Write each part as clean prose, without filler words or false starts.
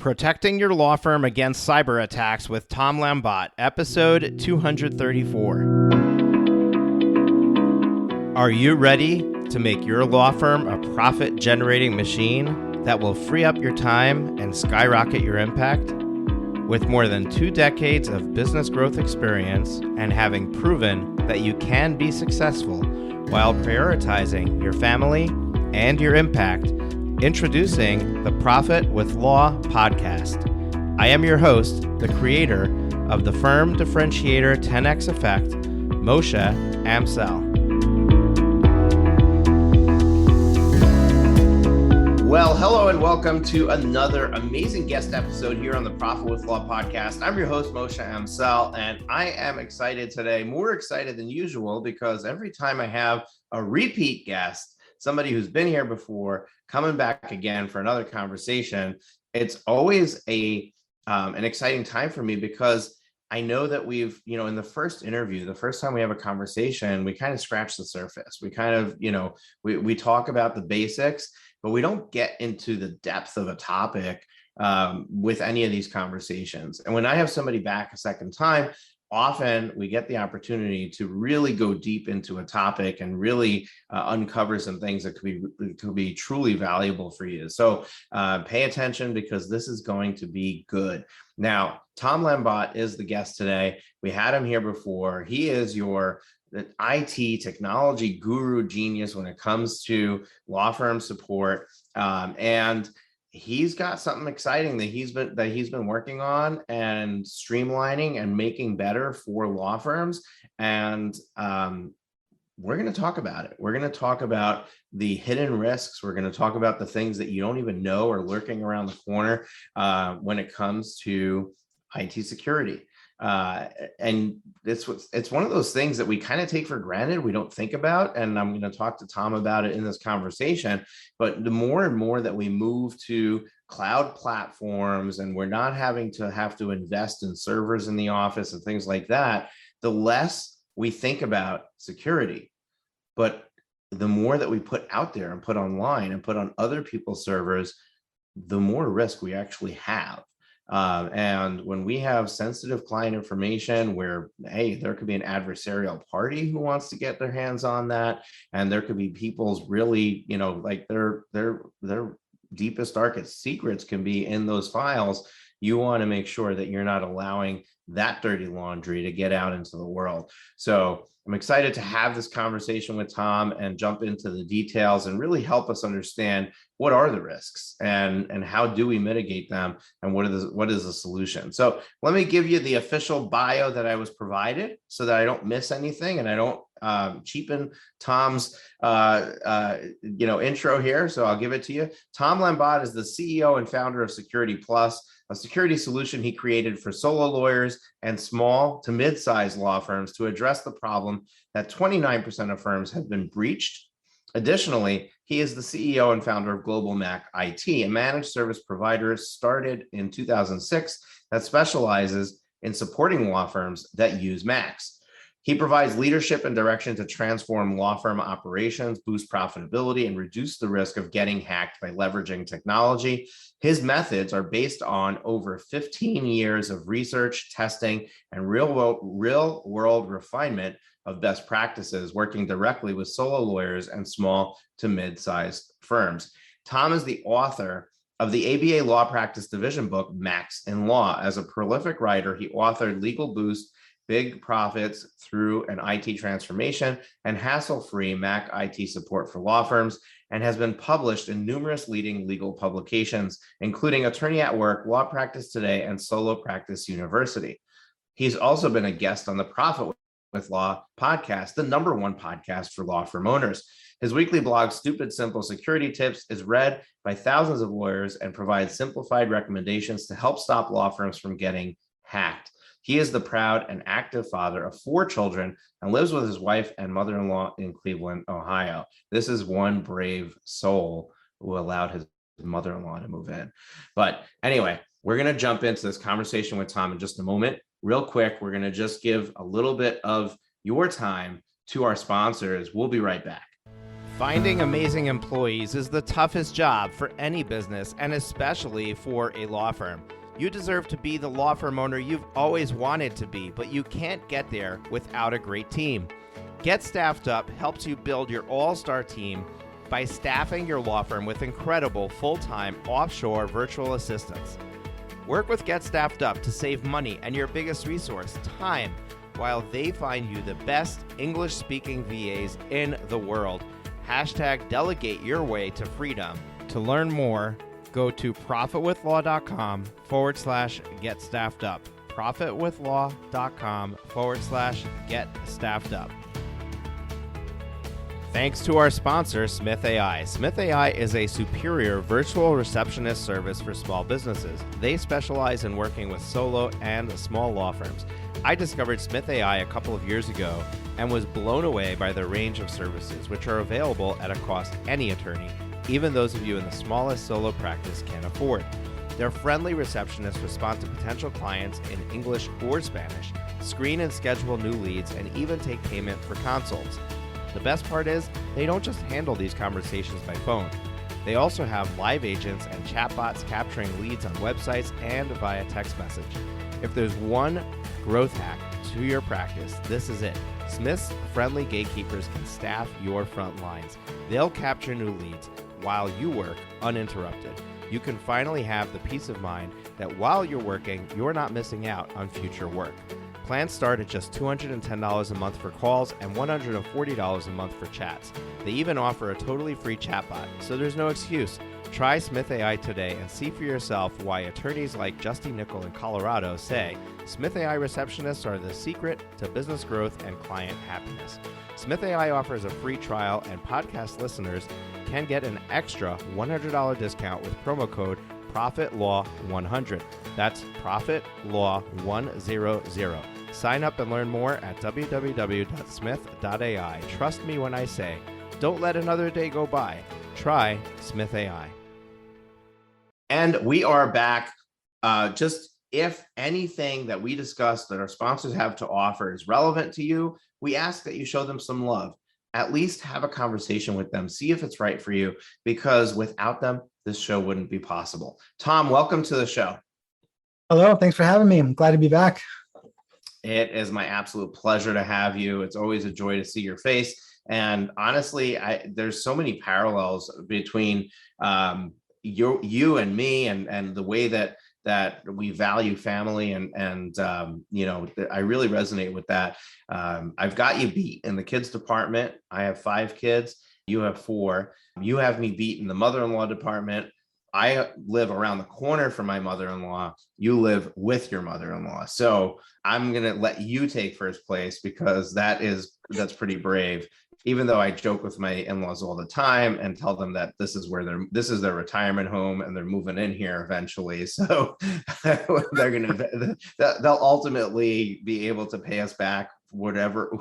Protecting Your Law Firm Against Cyber Attacks with Tom Lambotte, episode 234. Are you ready to make your law firm a profit-generating machine that will free up your time and skyrocket your impact? With more than 2 decades of business growth experience and having proven that you can be successful while prioritizing your family and your impact, introducing the Profit with Law podcast. I am your host, the creator of the Firm Differentiator 10X Effect, Moshe Amsel. Well, hello and welcome to another amazing guest episode here on the Profit with Law podcast. I'm your host, Moshe Amsel, and I am excited today, more excited than usual, because every time I have a repeat guest, somebody who's been here before, coming back again for another conversation, it's always an exciting time for me, because I know that we've, in the first interview, the first time we have a conversation, we kind of scratch the surface. We kind of, we talk about the basics, but we don't get into the depth of a topic with any of these conversations. And when I have somebody back a second time, often we get the opportunity to really go deep into a topic and really uncover some things that could be truly valuable for you. So pay attention, because this is going to be good. Now, Tom Lambotte is the guest today. We had him here before. He is your IT technology guru genius when it comes to law firm support, and he's got something exciting that he's been working on and streamlining and making better for law firms. And we're going to talk about it. We're going to talk about the hidden risks. We're going to talk about the things that you don't even know are lurking around the corner when it comes to IT security. And it's one of those things that we kind of take for granted. We don't think about, and I'm going to talk to Tom about it in this conversation. But the more and more that we move to cloud platforms, and we're not having to invest in servers in the office and things like that, the less we think about security. But the more that we put out there and put online and put on other people's servers, the more risk we actually have. And when we have sensitive client information where, hey, there could be an adversarial party who wants to get their hands on that, and there could be people's really, like their deepest, darkest secrets can be in those files, you want to make sure that you're not allowing that dirty laundry to get out into the world. So I'm excited to have this conversation with Tom and jump into the details and really help us understand what are the risks and how do we mitigate them, and what is the solution. So let me give you the official bio that I was provided so that I don't miss anything and I don't cheapen Tom's intro here. So I'll give it to you. Tom Lambotte is the CEO and founder of Security Plus, a security solution he created for solo lawyers and small to mid-sized law firms to address the problem that 29% of firms have been breached. Additionally, he is the CEO and founder of Global Mac IT, a managed service provider started in 2006 that specializes in supporting law firms that use Macs. He provides leadership and direction to transform law firm operations, boost profitability, and reduce the risk of getting hacked by leveraging technology. His methods are based on over 15 years of research, testing, and real-world refinement of best practices, working directly with solo lawyers and small to mid-sized firms. Tom is the author of the ABA Law Practice Division book, Macs in Law. As a prolific writer, he authored Legal Boost, Big Profits Through an IT Transformation, and Hassle-Free Mac IT Support for Law Firms, and has been published in numerous leading legal publications, including Attorney at Work, Law Practice Today, and Solo Practice University. He's also been a guest on the Profit with Law podcast, the #1 podcast for law firm owners. His weekly blog, Stupid Simple Security Tips, is read by thousands of lawyers and provides simplified recommendations to help stop law firms from getting hacked. He is the proud and active father of 4 children and lives with his wife and mother-in-law in Cleveland, Ohio. This is one brave soul who allowed his mother-in-law to move in. But anyway, we're going to jump into this conversation with Tom in just a moment. Real quick, we're going to just give a little bit of your time to our sponsors. We'll be right back. Finding amazing employees is the toughest job for any business, and especially for a law firm. You deserve to be the law firm owner you've always wanted to be, but you can't get there without a great team. Get Staffed Up helps you build your all-star team by staffing your law firm with incredible full-time offshore virtual assistants. Work with Get Staffed Up to save money and your biggest resource, time, while they find you the best English-speaking VAs in the world. Hashtag delegate your way to freedom. To learn more, go to profitwithlaw.com/get staffed up. profitwithlaw.com/get staffed up. Thanks to our sponsor, Smith AI. Smith AI is a superior virtual receptionist service for small businesses. They specialize in working with solo and small law firms. I discovered Smith AI a couple of years ago and was blown away by the range of services, which are available at a cost any attorney, even those of you in the smallest solo practice, can afford. Their friendly receptionists respond to potential clients in English or Spanish, screen and schedule new leads, and even take payment for consults. The best part is, they don't just handle these conversations by phone. They also have live agents and chatbots capturing leads on websites and via text message. If there's one growth hack to your practice, this is it. Smith's friendly gatekeepers can staff your front lines. They'll capture new leads while you work uninterrupted. You can finally have the peace of mind that while you're working, you're not missing out on future work. Plans start at just $210 a month for calls and $140 a month for chats. They even offer a totally free chatbot, so there's no excuse. Try Smith AI today and see for yourself why attorneys like Justy Nickel in Colorado say Smith AI receptionists are the secret to business growth and client happiness. Smith AI offers a free trial, and podcast listeners can get an extra $100 discount with promo code ProfitLaw100. That's ProfitLaw100. Sign up and learn more at www.smith.ai. Trust me when I say, don't let another day go by. Try Smith AI. And we are back. Just if anything that we discussed that our sponsors have to offer is relevant to you, we ask that you show them some love. At least have a conversation with them. See if it's right for you, because without them, this show wouldn't be possible. Tom, welcome to the show. Hello, thanks for having me. I'm glad to be back. It is my absolute pleasure to have you. It's always a joy to see your face. And honestly, there's so many parallels between you and me, and the way that we value family, and I really resonate with that. I've got you beat in the kids department. I have 5 kids. You have 4. You have me beat in the mother-in-law department. I live around the corner from my mother-in-law. You live with your mother-in-law. So I'm going to let you take first place, because that's pretty brave. Even though I joke with my in-laws all the time and tell them that this is their retirement home and they're moving in here eventually. So they'll ultimately be able to pay us back whatever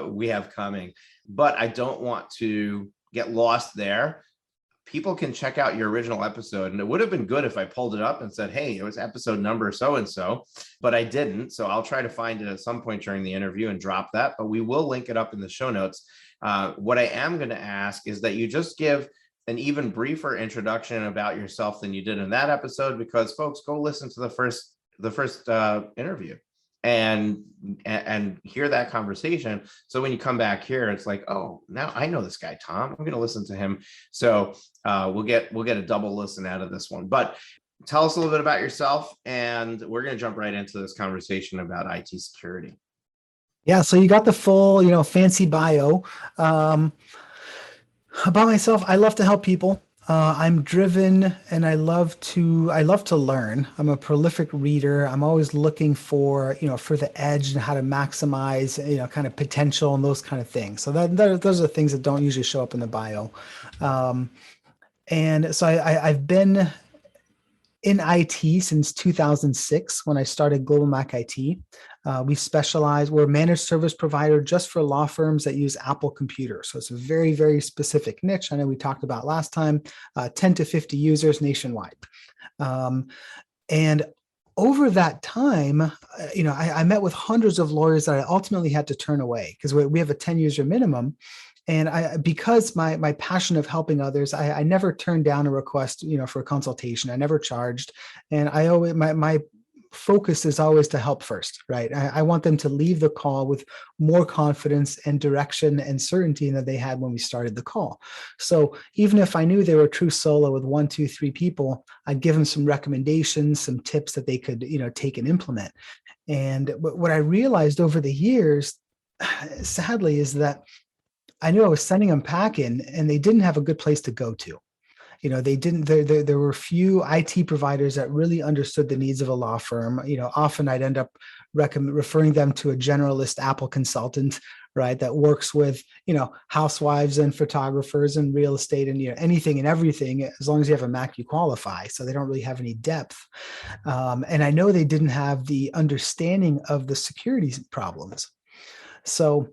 we have coming. But I don't want to get lost there. People can check out your original episode, and it would have been good if I pulled it up and said, hey, it was episode number so-and-so, but I didn't. So I'll try to find it at some point during the interview and drop that, but we will link it up in the show notes. What I am going to ask is that you just give an even briefer introduction about yourself than you did in that episode, because folks, go listen to the first interview and hear that conversation. So when you come back here, it's like, oh, now I know this guy, Tom. I'm going to listen to him. So we'll get a double listen out of this one. But tell us a little bit about yourself, and we're going to jump right into this conversation about IT security. Yeah, so you got the full, fancy bio. About myself, I love to help people. I'm driven, and I love to learn. I'm a prolific reader. I'm always looking for the edge and how to maximize, kind of potential and those kind of things. So those are the things that don't usually show up in the bio. And so I've been in IT since 2006 when I started Global Mac IT. We're a managed service provider just for law firms that use Apple computers. So it's a very, very specific niche. I know we talked about last time, 10 to 50 users nationwide. And over that time, I met with hundreds of lawyers that I ultimately had to turn away, because we have a 10 user minimum. And because my passion of helping others, I never turned down a request, for a consultation. I never charged. And I always, my focus is always to help first, right? I want them to leave the call with more confidence and direction and certainty than they had when we started the call. So even if I knew they were a true solo with 1, 2, 3 people, I'd give them some recommendations, some tips that they could, take and implement. And what I realized over the years, sadly, is that I knew I was sending them packing and they didn't have a good place to go to. They didn't, there were few IT providers that really understood the needs of a law firm. Often I'd end up referring them to a generalist Apple consultant, right, that works with, housewives and photographers and real estate and, anything and everything. As long as you have a Mac, you qualify. So they don't really have any depth. And I know they didn't have the understanding of the security problems. So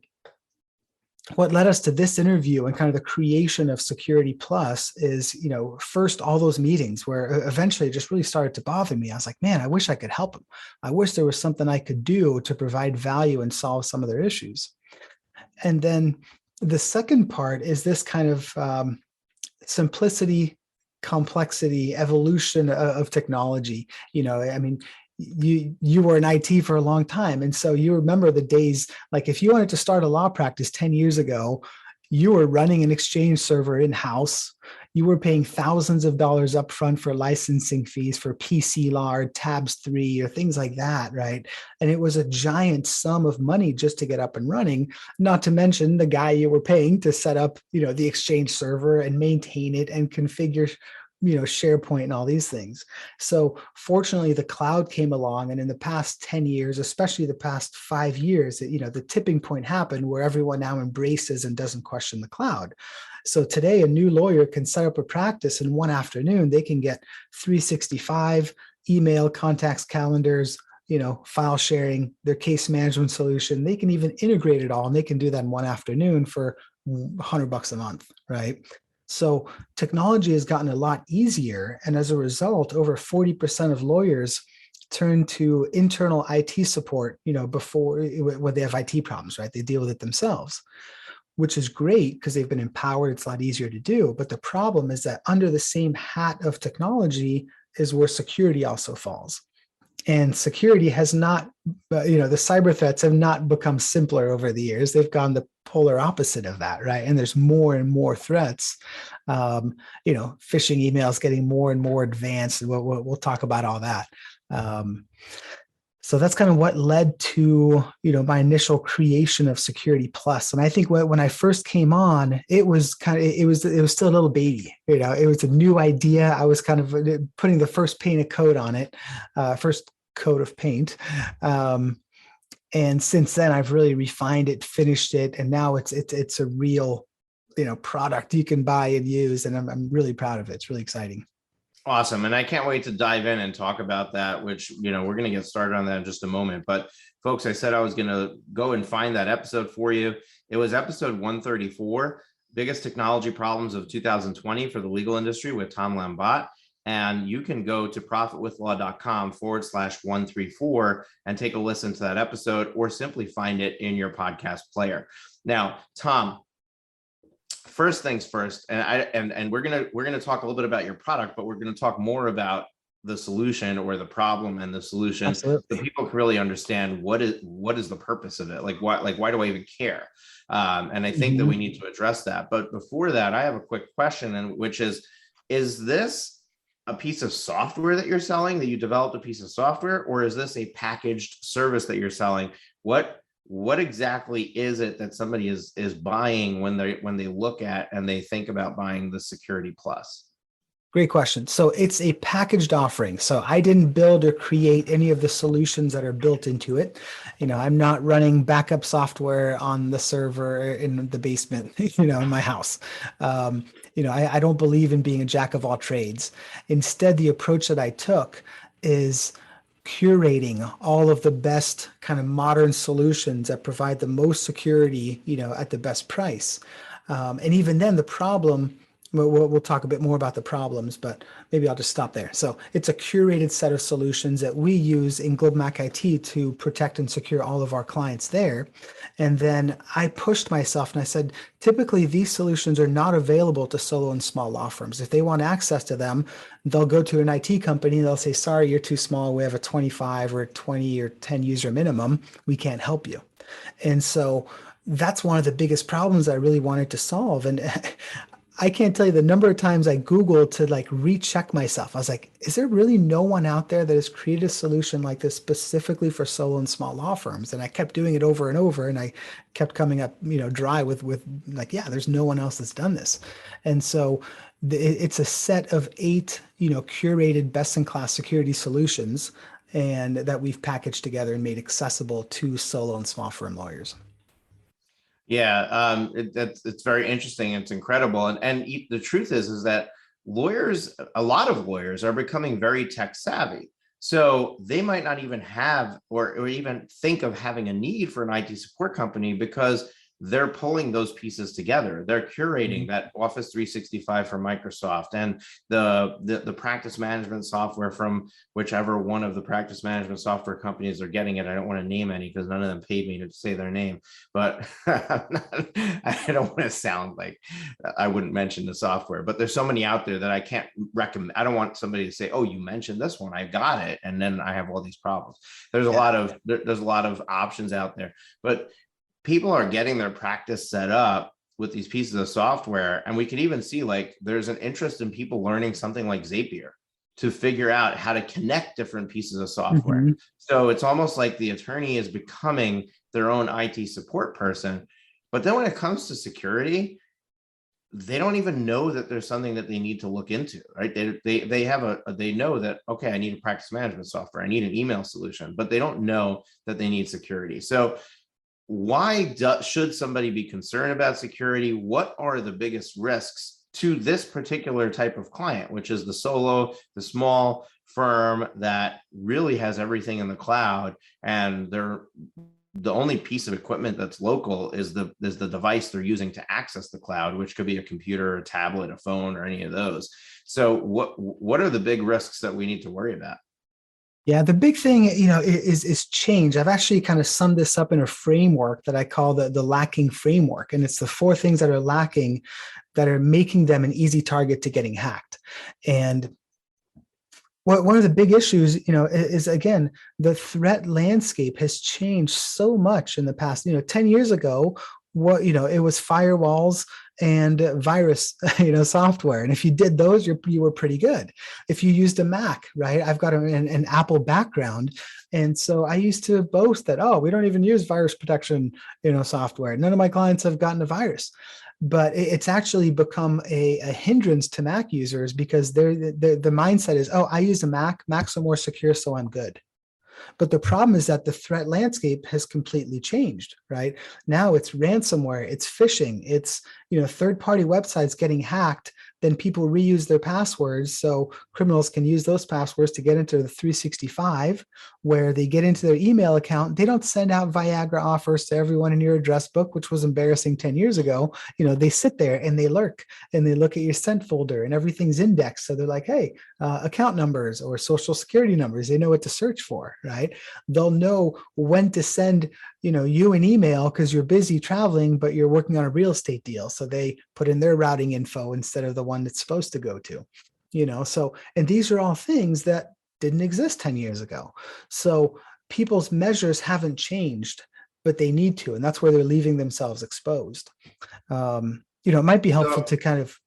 what led us to this interview and kind of the creation of Security Plus is, first all those meetings where eventually it just really started to bother me. I was like, man, I wish I could help them. I wish there was something I could do to provide value and solve some of their issues. And then the second part is this kind of simplicity, complexity, evolution of technology. You were in IT for a long time. And so you remember the days, like if you wanted to start a law practice 10 years ago, you were running an Exchange server in-house. You were paying thousands of dollars upfront for licensing fees for PC Law or Tabs 3 or things like that, right? And it was a giant sum of money just to get up and running, not to mention the guy you were paying to set up, the Exchange server and maintain it and configure SharePoint and all these things. So fortunately, the cloud came along, and in the past 10 years, especially the past 5 years, the tipping point happened where everyone now embraces and doesn't question the cloud. So today, a new lawyer can set up a practice in one afternoon. They can get 365 email, contacts, calendars, file sharing, their case management solution. They can even integrate it all, and they can do that in one afternoon for $100 a month, right? So technology has gotten a lot easier. And as a result, over 40% of lawyers turn to internal IT support, before when they have IT problems, right? They deal with it themselves, which is great because they've been empowered. It's a lot easier to do. But the problem is that under the same hat of technology is where security also falls. And security has not, the cyber threats have not become simpler over the years. They've gone the polar opposite of that, right? And there's more and more threats. Phishing emails getting more and more advanced. And we'll talk about all that. So that's kind of what led to, my initial creation of Security Plus. And I think when I first came on, it was still a little baby. It was a new idea. I was kind of putting the first painted coat on it, first coat of paint. And since then, I've really refined it, finished it, and now it's a real, product you can buy and use. And I'm really proud of it. It's really exciting. Awesome. And I can't wait to dive in and talk about that, which, we're going to get started on that in just a moment. But folks, I said I was going to go and find that episode for you. It was episode 134, Biggest Technology Problems of 2020 for the Legal Industry with Tom Lambotte. And you can go to profitwithlaw.com/134 and take a listen to that episode, or simply find it in your podcast player. Now, Tom, first things first, and we're gonna talk a little bit about your product, but we're gonna talk more about the solution or the problem and the solution. Absolutely. So people can really understand what is the purpose of it. Why do I even care? And I think that we need to address that. But before that, I have a quick question, and which is this a piece of software that you're selling, that you developed a piece of software, or is this a packaged service that you're selling? What exactly is it that somebody is buying when they look at and they think about buying the Security Plus? Great question. So it's a packaged offering. So I didn't build or create any of the solutions that are built into it. I'm not running backup software on the server in the basement, in my house. I don't believe in being a jack of all trades. Instead, the approach that I took is curating all of the best kind of modern solutions that provide the most security, at the best price. And even then, the problem We'll talk a bit more about the problems, but maybe I'll just stop there. So it's a curated set of solutions that we use in Global Mac IT to protect and secure all of our clients there. And then I pushed myself and I said, typically these solutions are not available to solo and small law firms. If they want access to them, they'll go to an IT company. They'll say, sorry, you're too small. We have a 25 or 20 or 10 user minimum. We can't help you. And so that's one of the biggest problems I really wanted to solve. And I can't tell you the number of times I Googled to like recheck myself. I was like, is there really no one out there that has created a solution like this specifically for solo and small law firms? And I kept doing it over and over, and I kept coming up, dry with like, yeah, there's no one else that's done this. And so it's a set of 8, curated best-in-class security solutions, and that we've packaged together and made accessible to solo and small firm lawyers. Yeah, it's very interesting. It's incredible, and the truth is that lawyers, a lot of lawyers, are becoming very tech savvy. So they might not even have or even think of having a need for an IT support company because they're pulling those pieces together. They're curating that Office 365 from Microsoft and the practice management software from whichever one of the practice management software companies are getting it. I don't want to name any because none of them paid me to say their name, but I don't want to sound like I wouldn't mention the software, but there's so many out there that I can't recommend. I don't want somebody to say, oh, you mentioned this one, I got it, and then I have all these problems. There's a lot of options out there, but people are getting their practice set up with these pieces of software. And we can even see like there's an interest in people learning something like Zapier to figure out how to connect different pieces of software. Mm-hmm. So it's almost like the attorney is becoming their own IT support person. But then when it comes to security, they don't even know that there's something that they need to look into, right? They know that, okay, I need a practice management software, I need an email solution, but they don't know that they need security. So why should somebody be concerned about security? What are the biggest risks to this particular type of client, which is the small firm that really has everything in the cloud, and the only piece of equipment that's local is the device they're using to access the cloud, which could be a computer, a tablet, a phone, or any of those. So what are the big risks that we need to worry about? Yeah, the big thing, is change. I've actually kind of summed this up in a framework that I call the lacking framework. And it's the 4 things that are lacking that are making them an easy target to getting hacked. And one of the big issues, is again, the threat landscape has changed so much in the past. 10 years ago, it was firewalls and virus, software. And if you did those, you were pretty good. If you used a Mac, right? I've got an Apple background. And so I used to boast that, oh, we don't even use virus protection, software. None of my clients have gotten a virus. But it's actually become a hindrance to Mac users because the mindset is, oh, I use a Mac. Macs are more secure, so I'm good. But the problem is that the threat landscape has completely changed, right? Now it's ransomware, it's phishing, it's third-party websites getting hacked. Then people reuse their passwords, so criminals can use those passwords to get into the 365, where they get into their email account. They don't send out Viagra offers to everyone in your address book, which was embarrassing 10 years ago. They sit there and they lurk and they look at your sent folder and everything's indexed. So they're like, hey, account numbers or social security numbers. They know what to search for, right? They'll know when to send you an email because you're busy traveling, but you're working on a real estate deal. So they put in their routing info instead of the one it's supposed to go to, and these are all things that didn't exist 10 years ago. So people's measures haven't changed, but they need to, and that's where they're leaving themselves exposed. It might be helpful to kind of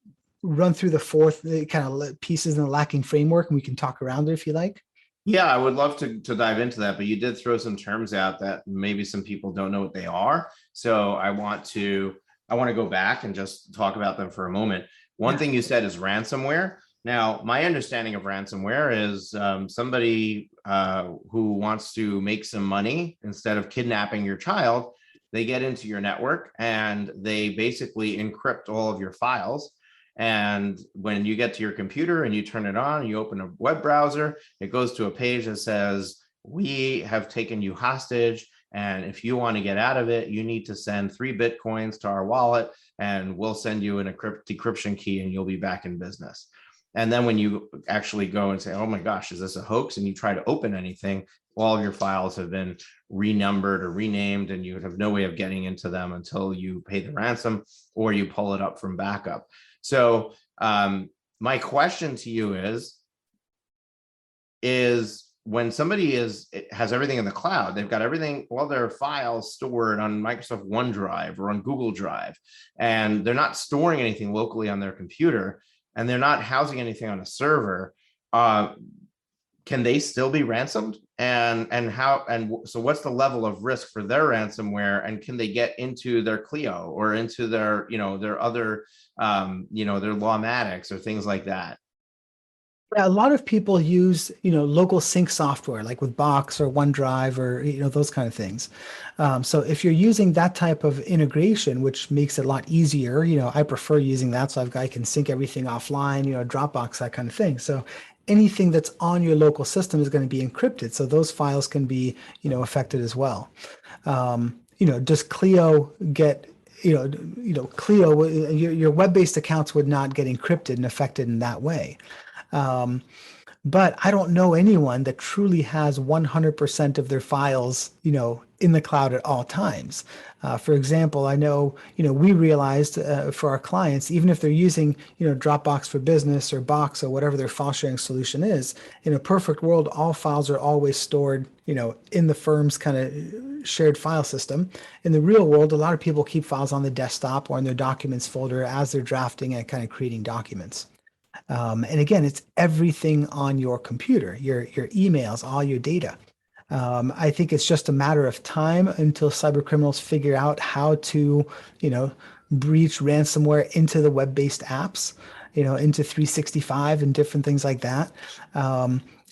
run through the 4th kind of pieces in the lacking framework, and we can talk around it if you like. Yeah, I would love to dive into that, but you did throw some terms out that maybe some people don't know what they are. So I want to go back and just talk about them for a moment. One thing you said is ransomware. Now, my understanding of ransomware is somebody who wants to make some money instead of kidnapping your child. They get into your network and they basically encrypt all of your files. And when you get to your computer and you turn it on, you open a web browser, it goes to a page that says, we have taken you hostage And if you want to get out of it, you need to send 3 Bitcoins to our wallet, and we'll send you an decryption key, and you'll be back in business. And then when you actually go and say, oh my gosh, is this a hoax? And you try to open anything, all of your files have been renumbered or renamed, and you have no way of getting into them until you pay the ransom or you pull it up from backup. So my question to you is when somebody has everything in the cloud, they've got everything, all their files stored on Microsoft OneDrive or on Google Drive, and they're not storing anything locally on their computer, and they're not housing anything on a server, can they still be ransomed? And how, and so what's the level of risk for their ransomware, and can they get into their Clio or into their, their other, their Lawmatics or things like that? Yeah, a lot of people use, local sync software like with Box or OneDrive or, those kind of things. So if you're using that type of integration, which makes it a lot easier, I prefer using that. So I can sync everything offline, Dropbox, that kind of thing. So anything that's on your local system is going to be encrypted. So those files can be, affected as well. Does Clio get, Clio, your web-based accounts would not get encrypted and affected in that way. But I don't know anyone that truly has 100% of their files, in the cloud at all times. For example, I know, we realized for our clients, even if they're using, Dropbox for Business or Box or whatever their file sharing solution is, in a perfect world, all files are always stored, in the firm's kind of shared file system. In the real world, a lot of people keep files on the desktop or in their documents folder as they're drafting and kind of creating documents. And again, it's everything on your computer, your emails, all your data. I think it's just a matter of time until cyber criminals figure out how to, breach ransomware into the web-based apps, into 365 and different things like that.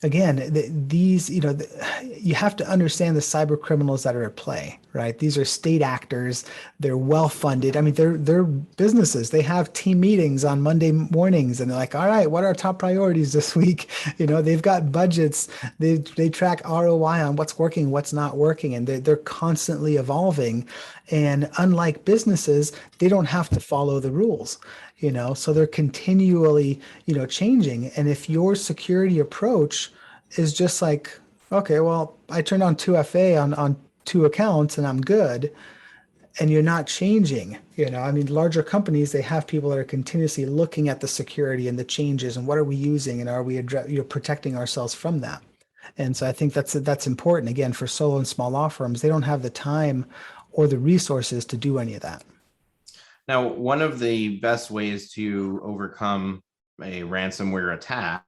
Again, these, you have to understand the cyber criminals that are at play, right? These are state actors. They're well funded. I mean, they're businesses. They have team meetings on Monday mornings, and they're like, all right, what are our top priorities this week? They've got budgets. They track ROI on what's working, what's not working, and they're constantly evolving. And unlike businesses, they don't have to follow the rules. So they're continually, changing. And if your security approach is just like, okay, well, I turned on 2FA on 2 accounts and I'm good, and you're not changing, I mean, larger companies, they have people that are continuously looking at the security and the changes and what are we using and are we protecting ourselves from that. And so I think that's important. Again, for solo and small law firms, they don't have the time or the resources to do any of that. Now, one of the best ways to overcome a ransomware attack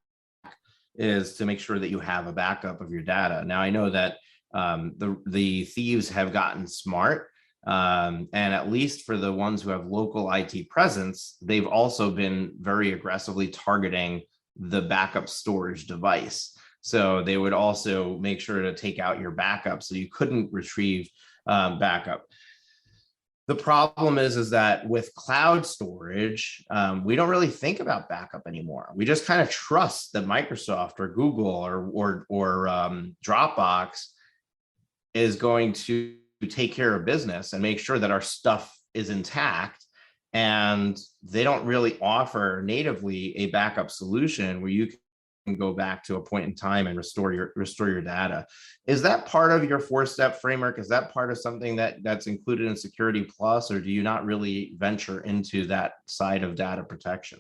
is to make sure that you have a backup of your data. Now, I know that the thieves have gotten smart, and at least for the ones who have local IT presence, they've also been very aggressively targeting the backup storage device. So they would also make sure to take out your backup so you couldn't retrieve backup. The problem is that with cloud storage, we don't really think about backup anymore. We just kind of trust that Microsoft or Google or Dropbox is going to take care of business and make sure that our stuff is intact. And they don't really offer natively a backup solution where you can go back to a point in time and restore your data. Is that part of your 4-step framework? Is that part of something that's included in Security Plus, or do you not really venture into that side of data protection?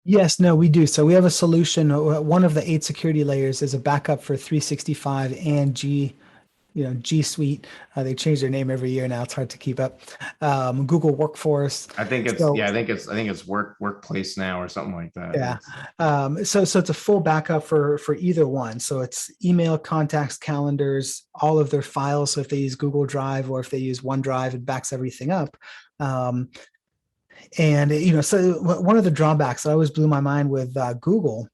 Yes, no, we do. So we have a solution. One of the 8 security layers is a backup for 365 and G Suite. They change their name every year now. It's hard to keep up. Google Workforce. I think it's Workplace now or something like that. Yeah. So it's a full backup for either one. So it's email, contacts, calendars, all of their files. So if they use Google Drive or if they use OneDrive, it backs everything up. So one of the drawbacks that always blew my mind with Google,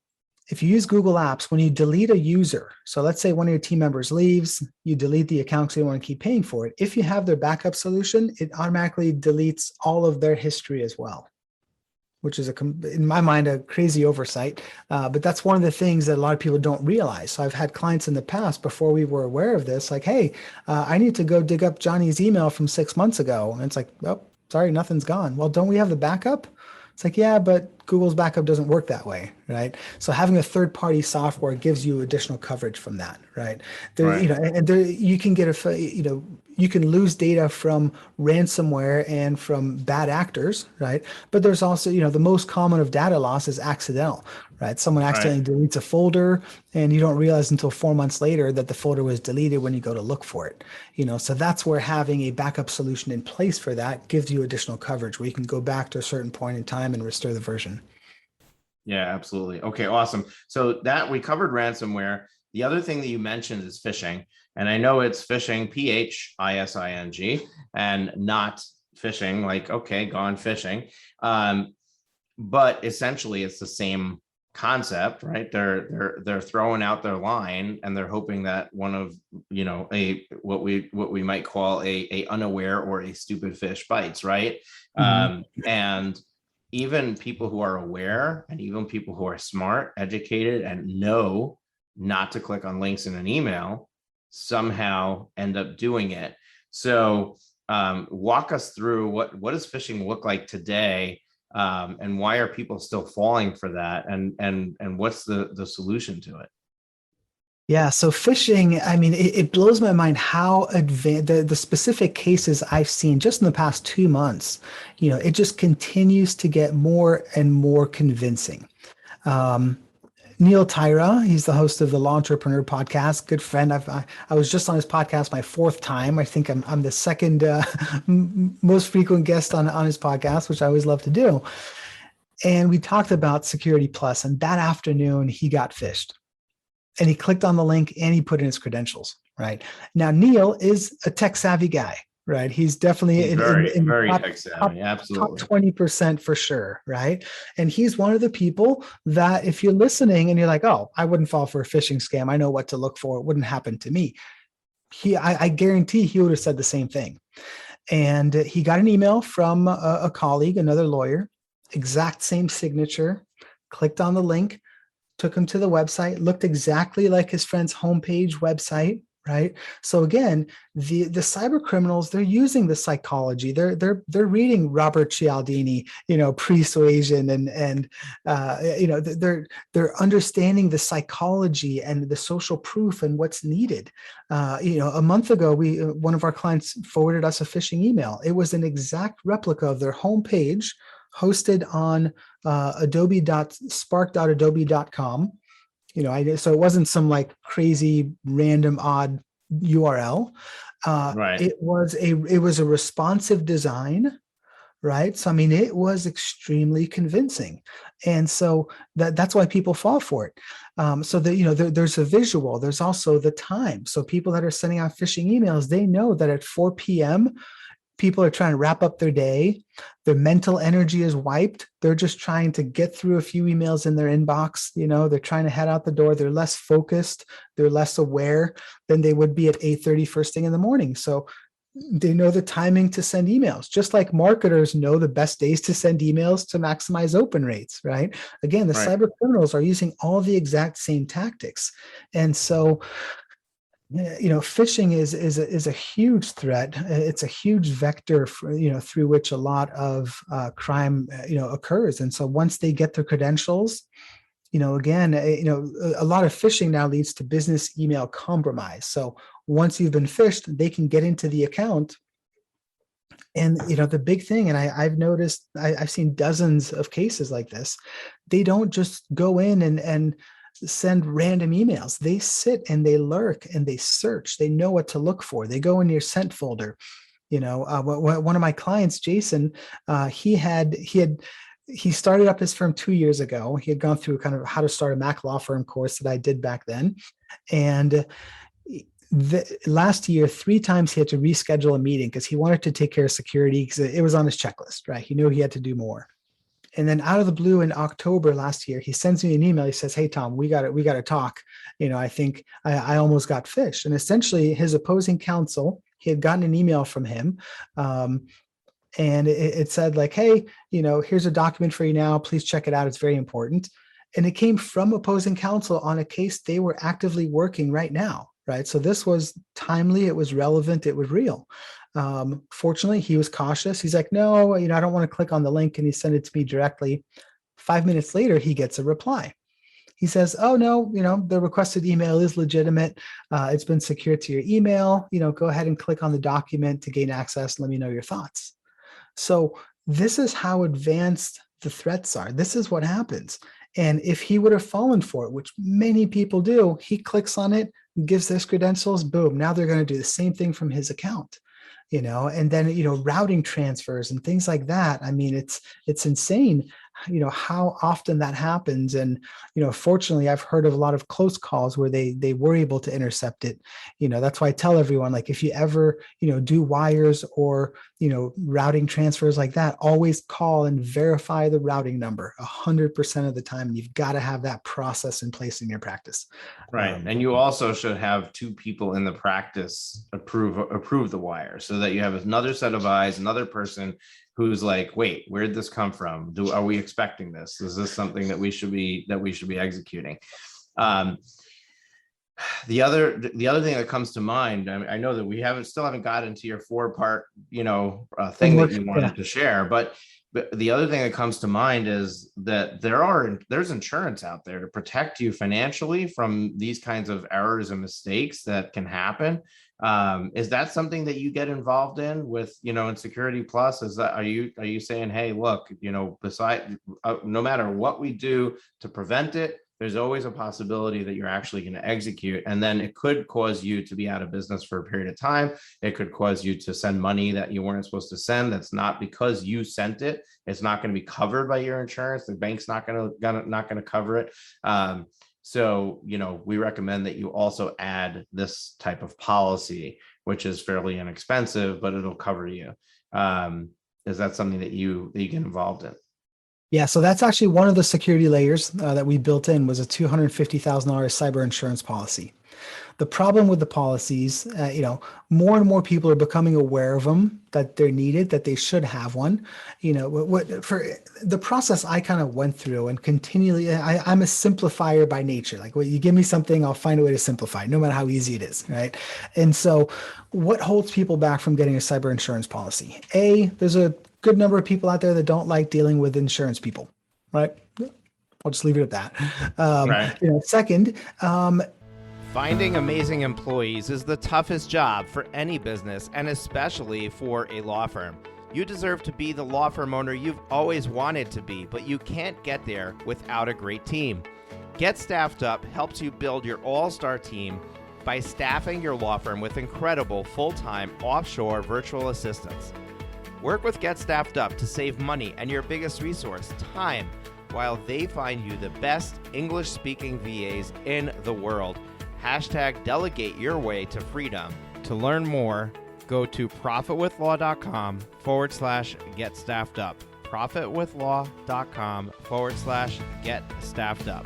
if you use Google Apps, when you delete a user, so let's say one of your team members leaves, you delete the account because you don't want to keep paying for it. If you have their backup solution, it automatically deletes all of their history as well, which is in my mind, a crazy oversight. But that's one of the things that a lot of people don't realize. So I've had clients in the past before we were aware of this, like, hey, I need to go dig up Johnny's email from 6 months ago. And it's like, oh, sorry, nothing's gone. Well, don't we have the backup? It's like, yeah, but Google's backup doesn't work that way, right? So having a third-party software gives you additional coverage from that, right? There, Right. and there you can get you can lose data from ransomware and from bad actors, right? But there's also, the most common of data loss is accidental, right? Someone Right. accidentally deletes a folder and you don't realize until 4 months later that the folder was deleted when you go to look for it. So that's where having a backup solution in place for that gives you additional coverage where you can go back to a certain point in time and restore the version. Yeah, absolutely. Okay, awesome. So that we covered ransomware. The other thing that you mentioned is phishing. And I know it's phishing, phishing, and not phishing, like, okay, gone fishing. But essentially it's the same concept, right? They're throwing out their line and they're hoping that one of, a what we might call a unaware or a stupid fish bites, right? Mhm. And even people who are aware and even people who are smart, educated, and know not to click on links in an email somehow end up doing it. So walk us through what does phishing look like today, and why are people still falling for that, and what's the solution to it? Yeah, so phishing, I mean, it blows my mind how advanced the specific cases I've seen just in the past 2 months. It just continues to get more and more convincing. Um, Neil Tyra, he's the host of the Law Entrepreneur podcast. Good friend. I was just on his podcast my fourth time. I think I'm the second most frequent guest on his podcast, which I always love to do. And we talked about Security Plus, and that afternoon he got phished. And he clicked on the link and he put in his credentials. Right now, Neil is a tech savvy guy. Right, he's definitely He's very, in the very top tech savvy. top Absolutely. 20% for sure. Right, and he's one of the people that if you're listening and you're like, oh, I wouldn't fall for a phishing scam. I know what to look for. It wouldn't happen to me. I guarantee he would have said the same thing. And he got an email from a colleague, another lawyer, exact same signature. Clicked on the link, took him to the website, looked exactly like his friend's homepage website, right? So again, the cyber criminals, they're using the psychology. They're reading Robert Cialdini, Persuasion, and they're understanding the psychology and the social proof and what's needed. A month ago, one of our clients forwarded us a phishing email. It was an exact replica of their homepage hosted on adobe.spark.adobe.com. So it wasn't some like crazy random odd URL. Right. It was a responsive design, right? So I mean, it was extremely convincing, and so that's why people fall for it. So that there's a visual. There's also the time. So people that are sending out phishing emails, they know that at 4 p.m. people are trying to wrap up their day. Their mental energy is wiped. They're just trying to get through a few emails in their inbox. They're trying to head out the door. They're less focused. They're less aware than they would be at 8:30 first thing in the morning. So they know the timing to send emails, just like marketers know the best days to send emails to maximize open rates, right? Again, the Right. cyber criminals are using all the exact same tactics. And so phishing is a huge threat. It's a huge vector through which a lot of crime occurs. And so once they get their credentials, again, a lot of phishing now leads to business email compromise. So once you've been phished, they can get into the account. And the big thing, and I've noticed, I've seen dozens of cases like this. They don't just go in and send random emails. They sit and they lurk and they search. They know what to look for. They go in your sent folder. One of my clients, Jason, he started up his firm 2 years ago. He had gone through kind of how to start a Mac law firm course that I did back then, and last year, 3 times he had to reschedule a meeting because he wanted to take care of security because it was on his checklist, right? He knew he had to do more. And then out of the blue in October last year, he sends me an email. He says, "Hey, Tom, we got to talk. I think I almost got phished." And essentially his opposing counsel, he had gotten an email from him. And it said like, hey, here's a document for you now. Please check it out. It's very important. And it came from opposing counsel on a case they were actively working right now, right? So this was timely, it was relevant, it was real. Fortunately, he was cautious. He's like, no, I don't want to click on the link, and he sent it to me directly. 5 minutes later, he gets a reply. He says, oh, no, the requested email is legitimate. It's been secured to your email. Go ahead and click on the document to gain access. Let me know your thoughts. So this is how advanced the threats are. This is what happens. And if he would have fallen for it, which many people do, he clicks on it, gives his credentials, boom, now they're going to do the same thing from his account. And then, routing transfers and things like that. I mean, it's insane, how often that happens. And, fortunately, I've heard of a lot of close calls where they were able to intercept it. That's why I tell everyone, like, if you ever, do wires or, routing transfers like that, always call and verify the routing number 100% of the time. And you've got to have that process in place in your practice. Right. And you also should have two people in the practice approve the wire, so that you have another set of eyes, another person who's like, wait, where'd this come from? Are we expecting this? Is this something that we should be executing? The other thing that comes to mind, I know that we still haven't gotten to your 4-part, thing that you wanted to share, but the other thing that comes to mind is that there's insurance out there to protect you financially from these kinds of errors and mistakes that can happen. Is that something that you get involved in with, in Security Plus? Are you saying, hey, look, no matter what we do to prevent it, there's always a possibility that you're actually going to execute, and then it could cause you to be out of business for a period of time. It could cause you to send money that you weren't supposed to send. That's not because you sent it. It's not going to be covered by your insurance. The bank's not going to cover it. So, we recommend that you also add this type of policy, which is fairly inexpensive, but it'll cover you. Is that something that you get involved in? Yeah, so that's actually one of the security layers that we built in, was a $250,000 cyber insurance policy. The problem with the policies, more and more people are becoming aware of them, that they're needed, that they should have one. For the process I kind of went through and continually, I'm a simplifier by nature. Like, you give me something, I'll find a way to simplify it, no matter how easy it is, right? And so what holds people back from getting a cyber insurance policy? There's a good number of people out there that don't like dealing with insurance people, right? I'll just leave it at that. Right. Second, finding amazing employees is the toughest job for any business, and especially for a law firm. You deserve to be the law firm owner you've always wanted to be, but you can't get there without a great team. Get Staffed Up helps you build your all-star team by staffing your law firm with incredible full-time offshore virtual assistants. Work with Get Staffed Up to save money and your biggest resource, time, while they find you the best English-speaking VAs in the world. #delegate your way to freedom. To learn more, go to profitwithlaw.com/get staffed up. profitwithlaw.com/get staffed up.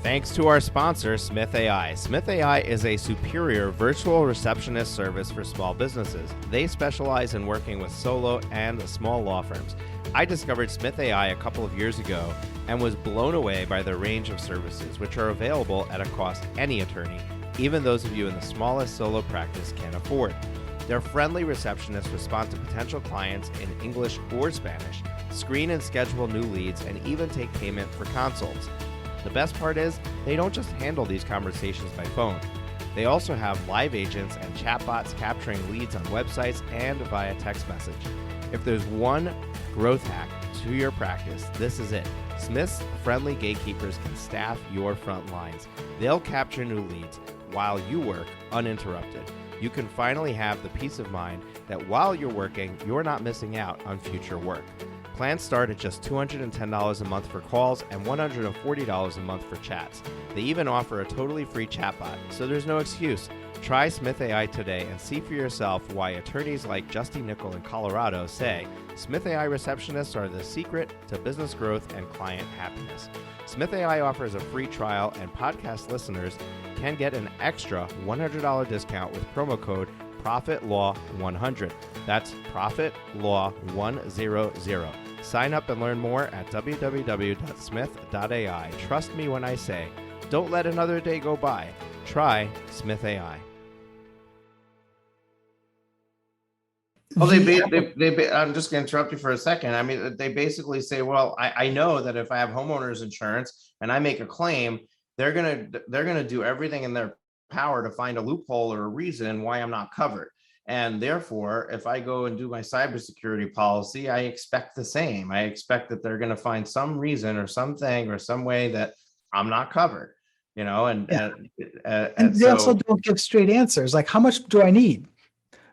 Thanks to our sponsor, Smith AI. Smith AI is a superior virtual receptionist service for small businesses. They specialize in working with solo and small law firms. I discovered Smith AI a couple of years ago and was blown away by the range of services, which are available at a cost any attorney, even those of you in the smallest solo practice, can afford. Their friendly receptionists respond to potential clients in English or Spanish, screen and schedule new leads, and even take payment for consults. The best part is, they don't just handle these conversations by phone. They also have live agents and chatbots capturing leads on websites and via text message. If there's one growth hack to your practice, this is it. Smith's friendly gatekeepers can staff your front lines. They'll capture new leads while you work uninterrupted. You can finally have the peace of mind that while you're working, you're not missing out on future work. Plans start at just $210 a month for calls and $140 a month for chats. They even offer a totally free chatbot, so there's no excuse. Try Smith AI today and see for yourself why attorneys like Justy Nickel in Colorado say Smith AI receptionists are the secret to business growth and client happiness. Smith AI offers a free trial, and podcast listeners can get an extra $100 discount with promo code Profit Law 100. That's Profit Law 100. Sign up and learn more at www.smith.ai. Trust me when I say, don't let another day go by. Try Smith AI. Well, I'm just going to interrupt you for a second. I mean, they basically say, well, I know that if I have homeowners insurance and I make a claim, they're going to do everything in their power to find a loophole or a reason why I'm not covered. And therefore, if I go and do my cybersecurity policy, I expect the same. I expect that they're going to find some reason or something or some way that I'm not covered, and they also don't give straight answers. Like, how much do I need?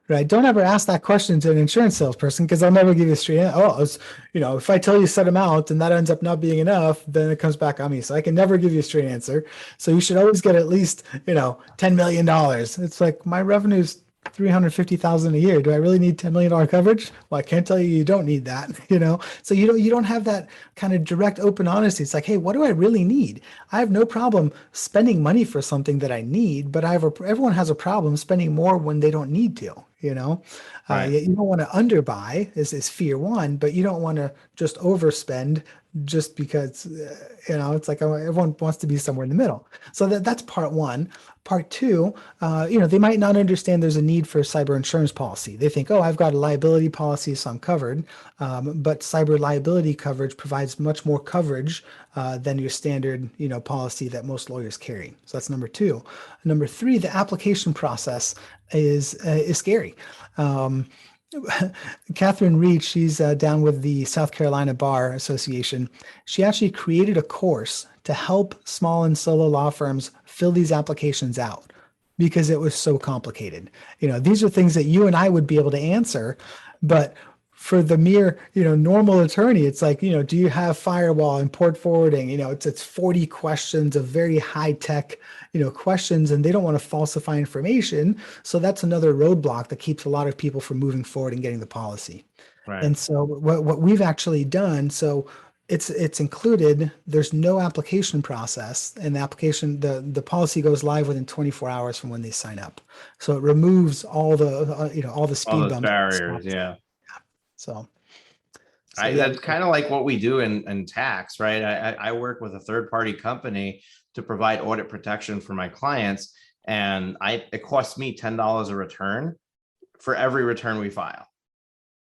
Right. Don't ever ask that question to an insurance salesperson, because they'll never give you a straight answer. Oh, if I tell you set amount and that ends up not being enough, then it comes back on me. So I can never give you a straight answer. So you should always get at least, $10 million. It's like, my revenue's $350,000 a year. Do I really need $10 million coverage? Well, I can't tell you don't need that, So you don't have that kind of direct, open honesty. It's like, hey, what do I really need? I have no problem spending money for something that I need, but everyone has a problem spending more when they don't need to. Right. You don't want to underbuy is fear one, but you don't want to just overspend just because, it's like everyone wants to be somewhere in the middle. So that's part one. Part two, they might not understand there's a need for a cyber insurance policy. They think, oh, I've got a liability policy, so I'm covered. But cyber liability coverage provides much more coverage than your standard, policy that most lawyers carry. So that's number two. Number three, the application process is scary. Catherine Reed, she's down with the South Carolina Bar Association. She actually created a course to help small and solo law firms fill these applications out because it was so complicated. These are things that you and I would be able to answer, but for the mere, normal attorney, it's like, do you have firewall and port forwarding? It's 40 questions of very high tech, questions, and they don't want to falsify information. So that's another roadblock that keeps a lot of people from moving forward and getting the policy. Right. And so what we've actually done, so it's included, there's no application process, and the policy goes live within 24 hours from when they sign up. So it removes all the, all the speed bumps. Barriers. Yeah. So that's kind of like what we do in tax, right? I work with a third-party company to provide audit protection for my clients, and it costs me $10 a return for every return we file.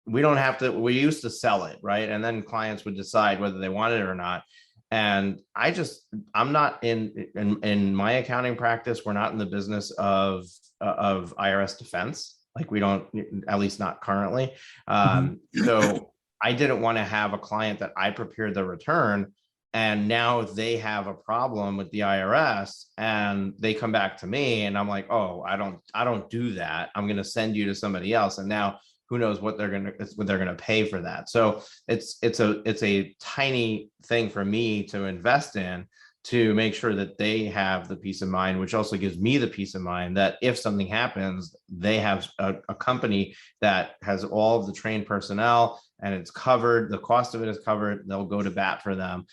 We don't have to. We used to sell it, right? And then clients would decide whether they wanted it or not. And I'm not in my accounting practice. We're not in the business of IRS defense. Like, we don't, at least not currently. So I didn't want to have a client that I prepared the return, and now they have a problem with the IRS and they come back to me and I'm like, oh, I don't do that. I'm going to send you to somebody else. And now who knows what they're going to pay for that. So it's a tiny thing for me to invest in, to make sure that they have the peace of mind, which also gives me the peace of mind that if something happens, they have a company that has all of the trained personnel and it's covered. The cost of it is covered. They'll go to bat for them.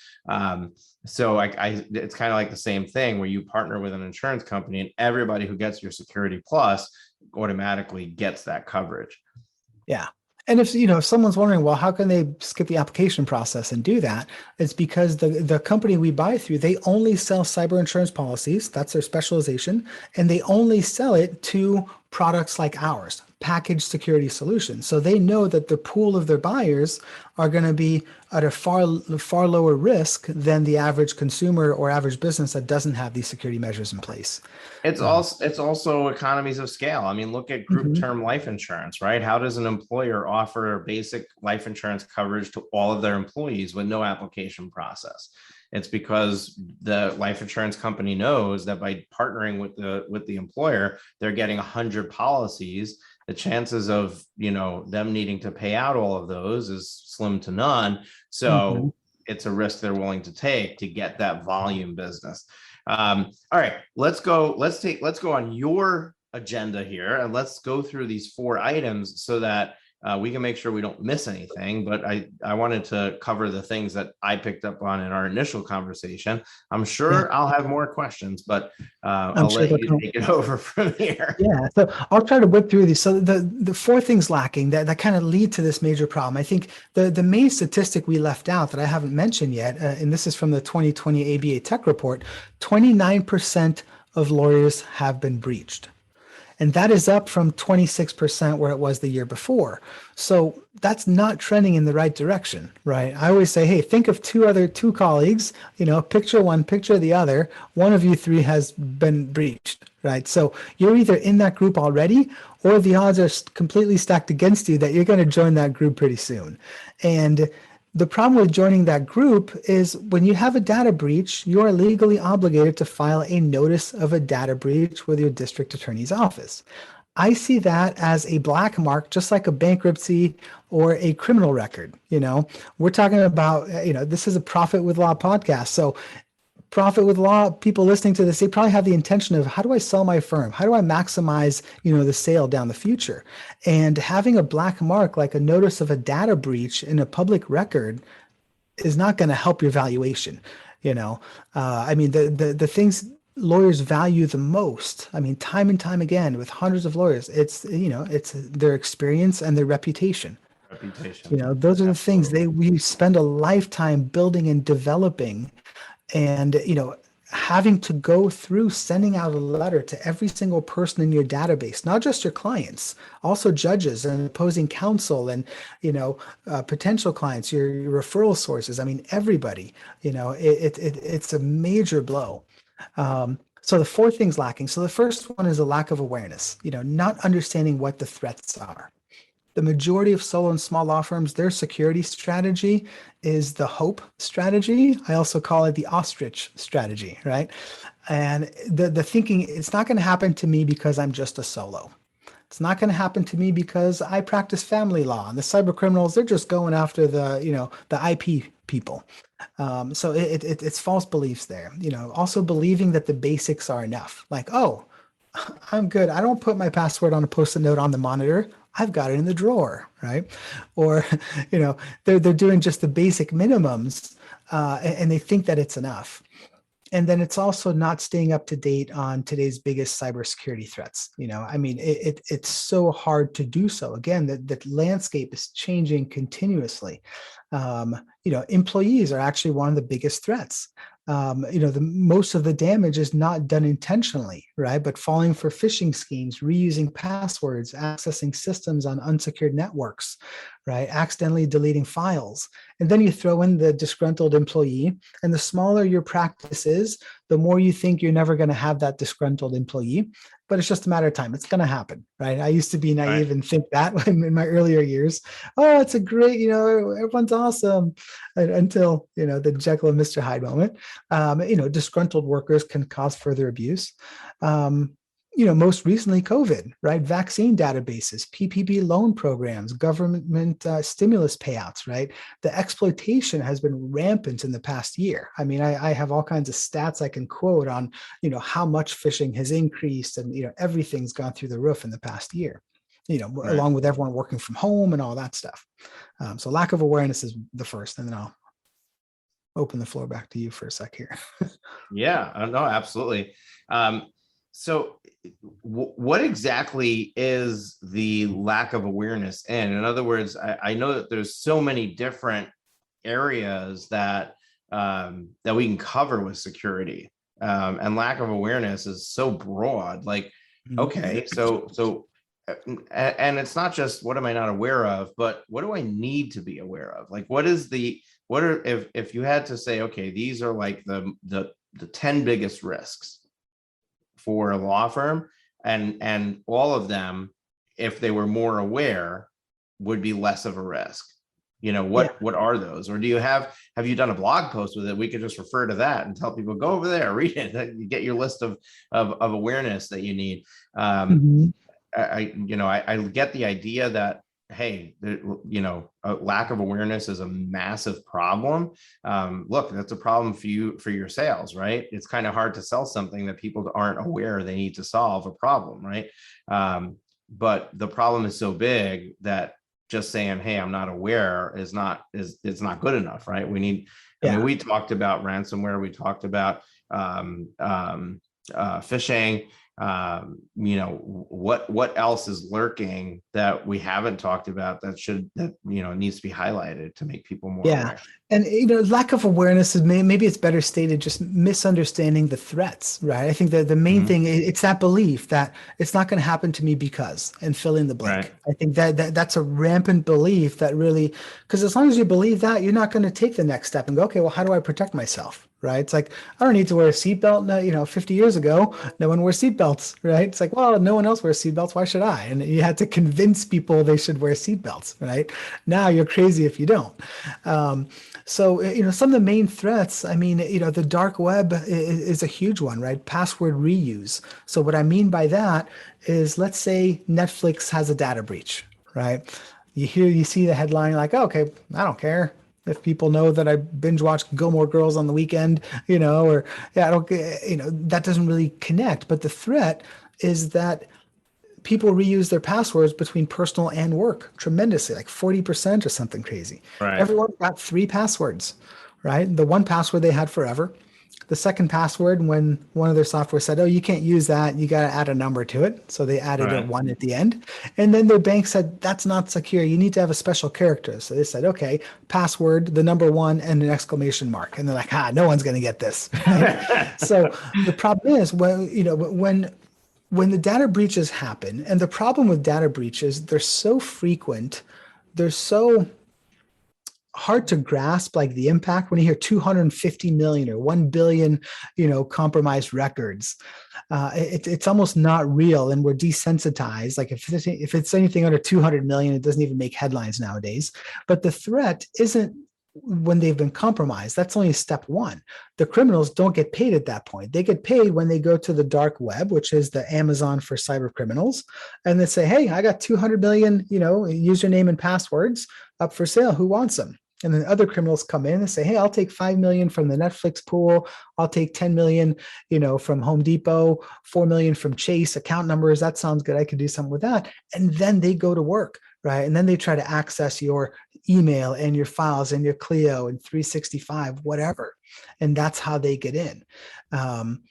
So it's kind of like the same thing where you partner with an insurance company and everybody who gets your Security Plus automatically gets that coverage. Yeah. And if someone's wondering, well, how can they skip the application process and do that? It's because the company we buy through, they only sell cyber insurance policies. That's their specialization. And they only sell it to products like ours, packaged security solutions. So they know that the pool of their buyers are going to be at a far lower risk than the average consumer or average business that doesn't have these security measures in place. It's also economies of scale. I mean, look at group term life insurance, right? How does an employer offer basic life insurance coverage to all of their employees with no application process? It's because the life insurance company knows that by partnering with the employer, they're getting 100 policies. The chances of them needing to pay out all of those is slim to none. So it's a risk they're willing to take to get that volume business. All right, let's go on your agenda here, and let's go through these 4 items so that we can make sure we don't miss anything. But I wanted to cover the things that I picked up on in our initial conversation. I'm sure I'll have more questions, but I'll sure let you take it over from here. Yeah, so I'll try to whip through these. So the four things lacking that kind of lead to this major problem. I think the main statistic we left out that I haven't mentioned yet, and this is from the 2020 ABA Tech Report, 29% of lawyers have been breached. And that is up from 26% where it was the year before. So that's not trending in the right direction, right? I always say, hey, think of two colleagues, picture one, picture the other. One of you three has been breached, right? So you're either in that group already, or the odds are completely stacked against you that you're going to join that group pretty soon. And the problem with joining that group is when you have a data breach, you are legally obligated to file a notice of a data breach with your district attorney's office. I see that as a black mark, just like a bankruptcy or a criminal record. We're talking about, this is a Profit with Law podcast. So Profit with Law, people listening to this, they probably have the intention of, how do I sell my firm? How do I maximize, the sale down the future? And having a black mark like a notice of a data breach in a public record is not going to help your valuation. The things lawyers value the most, time and time again with hundreds of lawyers, it's their experience and their reputation. Those are the things we spend a lifetime building and developing. And, having to go through sending out a letter to every single person in your database, not just your clients, also judges and opposing counsel and, potential clients, your referral sources. Everybody, it's a major blow. So the four things lacking. So the first one is a lack of awareness, not understanding what the threats are. The majority of solo and small law firms, their security strategy is the hope strategy. I also call it the ostrich strategy, right? And the thinking, it's not going to happen to me because I'm just a solo. It's not going to happen to me because I practice family law. And the cyber criminals, they're just going after the IP people. So it's false beliefs there. Also believing that the basics are enough. Like, oh, I'm good. I don't put my password on a Post-it note on the monitor. I've got it in the drawer, right? Or, they're doing just the basic minimums, and they think that it's enough. And then it's also not staying up to date on today's biggest cybersecurity threats. It's so hard to do so. Again, the landscape is changing continuously. Employees are actually one of the biggest threats. Most of the damage is not done intentionally, right? But falling for phishing schemes, reusing passwords, accessing systems on unsecured networks, right? Accidentally deleting files. And then you throw in the disgruntled employee, and the smaller your practice is, the more you think you're never going to have that disgruntled employee. But it's just a matter of time. It's going to happen, right? I used to be naive and think that in my earlier years. Oh, it's a great, everyone's awesome, until, the Jekyll and Mr. Hyde moment. Disgruntled workers can cause further abuse. Most recently COVID, right? Vaccine databases, PPP loan programs, government stimulus payouts, right? The exploitation has been rampant in the past year. I have all kinds of stats I can quote on, how much phishing has increased, and, everything's gone through the roof in the past year, along with everyone working from home and all that stuff. So lack of awareness is the first, and then I'll open the floor back to you for a sec here. Yeah, no, absolutely. So what exactly is the lack of awareness in other words, I know that there's so many different areas that we can cover with security, and lack of awareness is so broad. Like, okay, so and it's not just what am I not aware of, but what do I need to be aware of? Like, if you had to say, okay, these are like the 10 biggest risks for a law firm, and all of them, if they were more aware, would be less of a risk. What are those? Or have you done a blog post with it? We could just refer to that and tell people, go over there, read it, you get your list of awareness that you need. I get the idea that, hey, a lack of awareness is a massive problem. Look, that's a problem for your sales, right? It's kind of hard to sell something that people aren't aware they need to solve a problem, right? But the problem is so big that just saying, hey, I'm not aware is it's not good enough, right? We need, I Yeah. mean, we talked about ransomware, we talked about phishing. What else is lurking that we haven't talked about that needs to be highlighted to make people more Yeah. aware? And lack of awareness is maybe it's better stated just misunderstanding the threats, right? I think that the main thing it's that belief that it's not going to happen to me because and fill in the blank. Right. I think that's a rampant belief that really, because as long as you believe that, you're not going to take the next step and go, okay, well, how do I protect myself? Right. It's like, I don't need to wear a seatbelt. No, 50 years ago, no one wears seatbelts, right? It's like, well, no one else wears seatbelts. Why should I? And you had to convince people they should wear seatbelts, right? Now you're crazy if you don't. So, some of the main threats, I mean, the dark web is a huge one, right? Password reuse. So what I mean by that is, let's say Netflix has a data breach, right? You see the headline like, oh, okay, I don't care if people know that I binge watch Gilmore Girls on the weekend, or yeah, I don't, that doesn't really connect. But the threat is that people reuse their passwords between personal and work tremendously, like 40% or something crazy. Right. Everyone got 3 passwords, right? The one password they had forever. The second password, when one of their software said, oh, you can't use that, you got to add a number to it. So they added a Right. one at the end. And then their bank said, that's not secure. You need to have a special character. So they said, okay, password, the number one, and an exclamation mark. And they're like, no one's going to get this. Right? So the problem is when the data breaches happen, and the problem with data breaches, they're so frequent, they're so hard to grasp, like the impact when you hear 250 million or 1 billion, compromised records. It's almost not real, and we're desensitized. Like if it's anything under 200 million, it doesn't even make headlines nowadays. But the threat isn't when they've been compromised. That's only step one. The criminals don't get paid at that point. They get paid when they go to the dark web, which is the Amazon for cyber criminals, and they say, hey, I got 200 million, username and passwords up for sale. Who wants them? And then other criminals come in and say, hey, I'll take 5 million from the Netflix pool. I'll take 10 million, from Home Depot, 4 million from Chase account numbers. That sounds good. I could do something with that. And then they go to work, right? And then they try to access your email and your files and your Clio and 365, whatever. And that's how they get in. I'm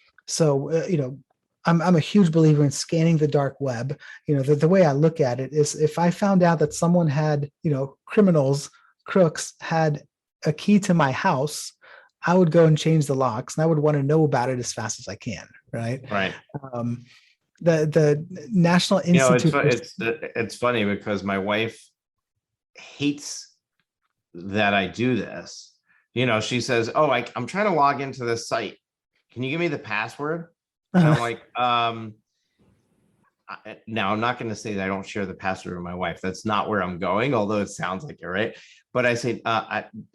a huge believer in scanning the dark web. The way I look at it is, if I found out that someone had, crooks had a key to my house, I would go and change the locks, and I would want to know about it as fast as I can. Right. Right. The National Institute. It's funny because my wife hates that I do this. She says, oh, I'm trying to log into this site. Can you give me the password? And I'm like, now I'm not going to say that I don't share the password with my wife. That's not where I'm going, although it sounds like it, right? But I say,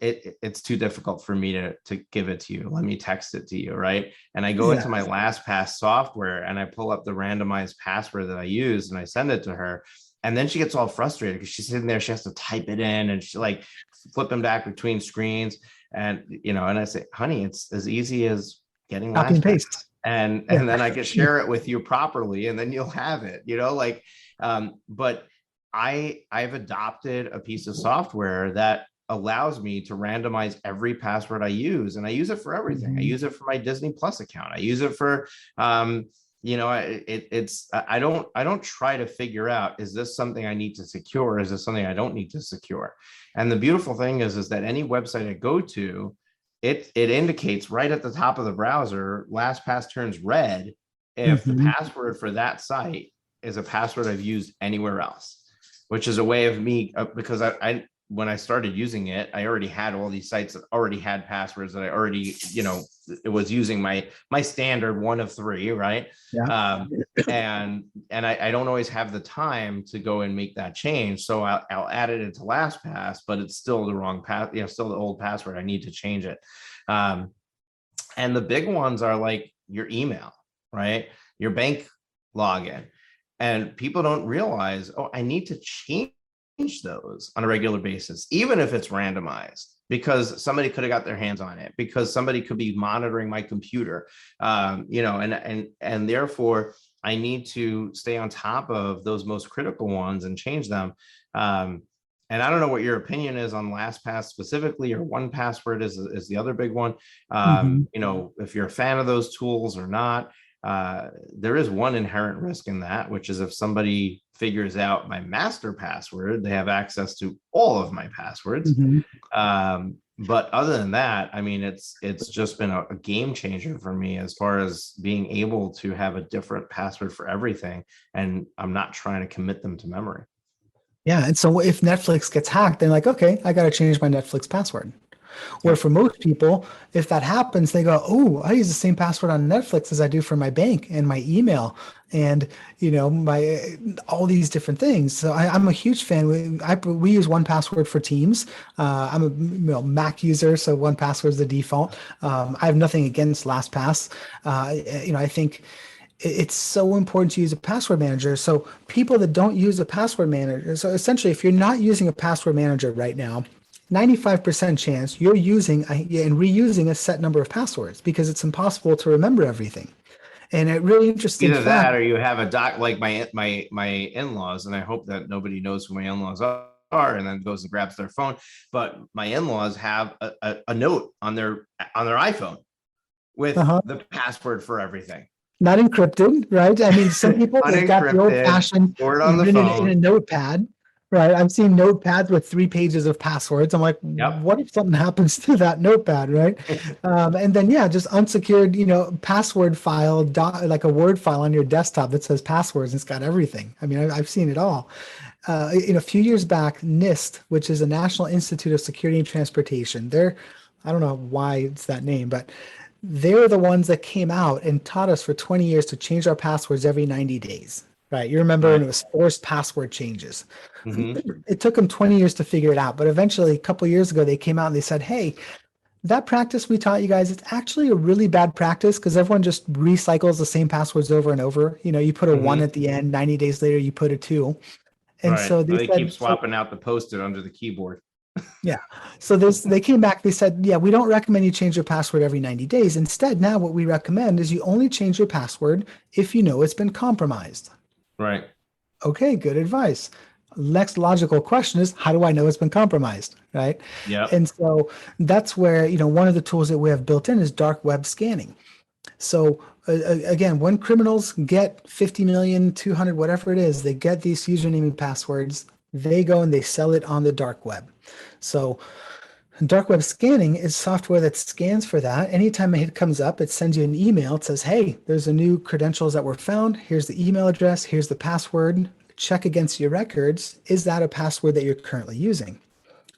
it's too difficult for me to give it to you. Let me text it to you, right? And I go into my LastPass software and I pull up the randomized password that I use and I send it to her. And then she gets all frustrated because she's sitting there, she has to type it in and she like flipping back between screens. And, and I say, honey, it's as easy as getting copy and LastPass. paste. And then I can share it with you properly, and then you'll have it, but I've adopted a piece of software that allows me to randomize every password I use, and I use it for everything. Mm-hmm. I use it for my Disney Plus account. I use it for, I don't try to figure out, is this something I need to secure? Is this something I don't need to secure? And the beautiful thing is that any website I go to, it indicates right at the top of the browser, LastPass turns red if the password for that site is a password I've used anywhere else, which is a way of me, because I when I started using it, I already had all these sites that already had passwords that I already, it was using my standard one of three, right? Yeah. And I don't always have the time to go and make that change. So I'll add it into LastPass, but it's still the wrong path, still the old password. I need to change it. And the big ones are like your email, right? Your bank login. And people don't realize, oh, I need to change those on a regular basis, even if it's randomized, because somebody could have got their hands on it, because somebody could be monitoring my computer, and therefore I need to stay on top of those most critical ones and change them. And I don't know what your opinion is on LastPass specifically, or 1Password is the other big one. Mhm. If you're a fan of those tools or not, there is one inherent risk in that, which is if somebody figures out my master password, they have access to all of my passwords. Mhm. But other than that, I mean, it's just been a game changer for me as far as being able to have a different password for everything, and I'm not trying to commit them to memory. Yeah. And so if Netflix gets hacked, they're like, okay, I got to change my Netflix password. Where Yep. for most people, if that happens, they go, oh, I use the same password on Netflix as I do for my bank and my email and, my all these different things. So I'm a huge fan. We use 1Password for Teams. I'm a Mac user, so 1Password is the default. I have nothing against LastPass. I think it's so important to use a password manager. So people that don't use a password manager, so essentially, if you're not using a password manager right now, 95% chance you're using and reusing a set number of passwords because it's impossible to remember everything. And a really interesting Either that, fact. or you have a doc like my in-laws, and I hope that nobody knows who my in-laws are, and then goes and grabs their phone. But my in-laws have a note on their iPhone with Uh-huh. the password for everything. Not encrypted, right? I mean, some people they've got the Unencrypted, old-fashioned stored on the written in a phone. notepad, right? I've seen notepads with 3 pages of passwords. I'm like, Yep. what if something happens to that notepad, right? And then yeah, just unsecured, password file, like a Word file on your desktop that says passwords and it's got everything. I mean, I've seen it all. In a few years back, NIST, which is the National Institute of Security and Transportation, I don't know why it's that name, but they're the ones that came out and taught us for 20 years to change our passwords every 90 days, right? You remember when Right. it was forced password changes. Mm-hmm. It took them 20 years to figure it out, but eventually, a couple of years ago, they came out and they said, hey, that practice we taught you guys, it's actually a really bad practice because everyone just recycles the same passwords over and over. You put a one Mm-hmm. at the end, 90 days later, you put a two. And Right. so they They keep said, so swapping out the post-it under the keyboard. yeah. So they came back, they said, yeah, we don't recommend you change your password every 90 days. Instead, now what we recommend is you only change your password if you know it's been compromised. Right. Okay, good advice. Next logical question is, how do I know it's been compromised? Right. Yep. And so that's where, one of the tools that we have built in is dark web scanning. So again, when criminals get 50 million, 200, whatever it is, they get these username and passwords, they go and they sell it on the dark web. So dark web scanning is software that scans for that. Anytime a hit comes up, it sends you an email. It says, hey, there's a new credentials that were found. Here's the email address. Here's the password. Check against your records. Is that a password that you're currently using?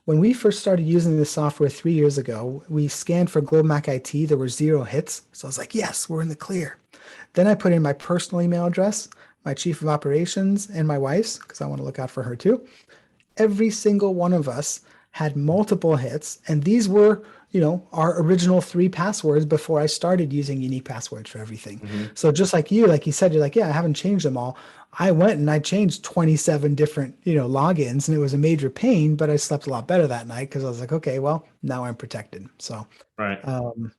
When we first started using this software 3 years ago, we scanned for GlobalMac IT. There were 0 hits. So I was like, yes, we're in the clear. Then I put in my personal email address, my chief of operations, and my wife's, because I want to look out for her too. Every single one of us had multiple hits, and these were, our original 3 passwords before I started using unique passwords for everything. Mm-hmm. So just like you said, you're like, yeah, I haven't changed them all. I went and I changed 27 different, logins, and it was a major pain, but I slept a lot better that night because I was like, okay, well, now I'm protected. So, Right. um,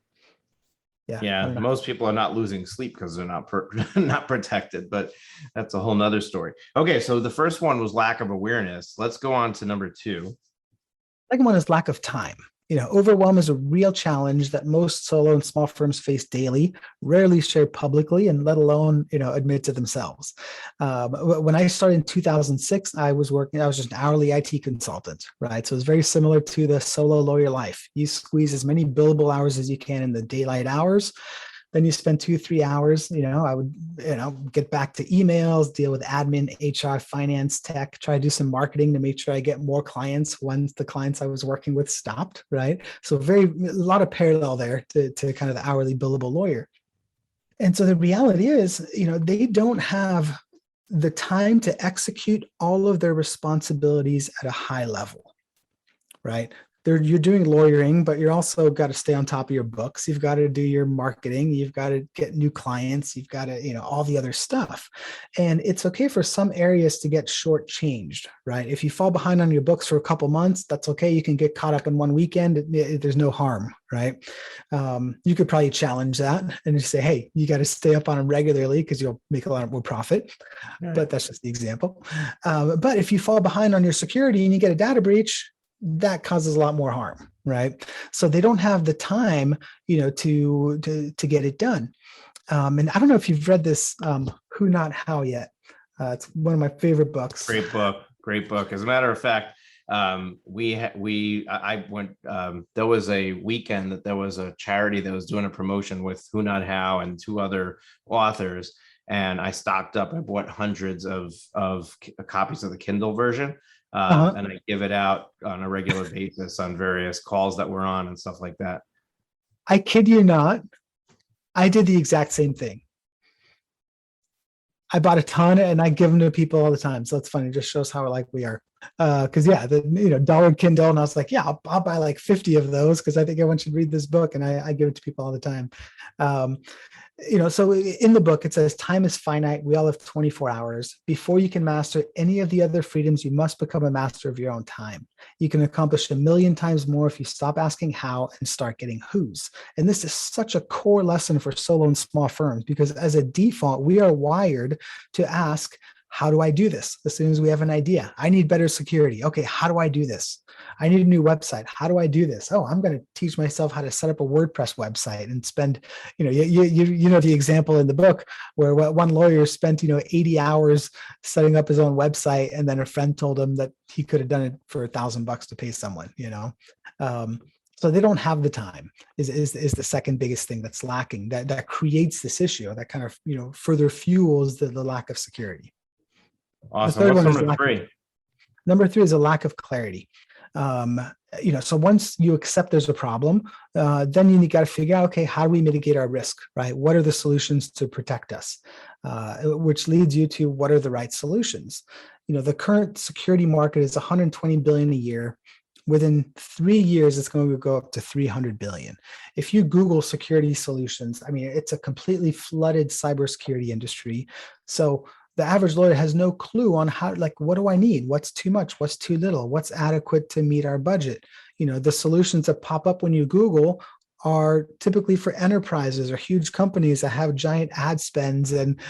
yeah, I Yeah, don't know. most people are not losing sleep because they're not not protected, but that's a whole nother story. Okay, so the first one was lack of awareness. Let's go on to number 2. Second one is lack of time. Overwhelm is a real challenge that most solo and small firms face daily, rarely share publicly, and let alone, admit to themselves. When I started in 2006, I was just an hourly IT consultant, right? So it's very similar to the solo lawyer life. You squeeze as many billable hours as you can in the daylight hours. Then you spend 2-3 hours, I would, get back to emails, deal with admin, HR, finance, tech, try to do some marketing to make sure I get more clients once the clients I was working with stopped, right? So a lot of parallel there to kind of the hourly billable lawyer. And so the reality is, they don't have the time to execute all of their responsibilities at a high level, right? you're doing lawyering, but you're also got to stay on top of your books. You've got to do your marketing. You've got to get new clients. You've got to, all the other stuff. And it's okay for some areas to get shortchanged, right? If you fall behind on your books for a couple months, that's okay. You can get caught up in one weekend. There's no harm, right? You could probably challenge that and just say, hey, you got to stay up on them regularly because you'll make a lot more profit. Right. But that's just the example. But if you fall behind on your security and you get a data breach, that causes a lot more harm, right? So they don't have the time, to get it done. And I don't know if you've read this, Who Not How yet. It's one of my favorite books. Great book. As a matter of fact, I went. There was a weekend that there was a charity that was doing a promotion with Who Not How and two other authors, and I stocked up. I bought hundreds of copies of the Kindle version. And I give it out on a regular basis on various calls that we're on and stuff like that. I kid you not. I did the exact same thing. I bought a ton and I give them to people all the time. So it's funny. It just shows how alike we are. Cause the dollar Kindle. And I was like, yeah, I'll buy like 50 of those because I think everyone should read this book. And I give it to people all the time. So in the book, it says time is finite. We all have 24 hours. Before you can master any of the other freedoms, you must become a master of your own time. You can accomplish 1,000,000 times more if you stop asking how and start getting who's. And this is such a core lesson for solo and small firms because as a default, we are wired to ask, how do I do this? As soon as we have an idea, I need better security. Okay, how do I do this? I need a new website. How do I do this? Oh, I'm going to teach myself how to set up a WordPress website and spend, the example in the book where one lawyer spent, 80 hours setting up his own website. And then a friend told him that he could have done it for $1,000 to pay someone, So they don't have the time is the second biggest thing that's lacking that creates this issue that kind of, further fuels the lack of security. Awesome. What's number three? Number three is a lack of clarity. So once you accept there's a problem, then you got to figure out, okay, how do we mitigate our risk, right? What are the solutions to protect us? Which leads you to what are the right solutions? The current security market is 120 billion a year. Within 3 years, it's going to go up to 300 billion. If you Google security solutions, it's a completely flooded cybersecurity industry. So the average lawyer has no clue on how, what do I need? What's too much? What's too little? What's adequate to meet our budget? The solutions that pop up when you Google are typically for enterprises or huge companies that have giant ad spends and,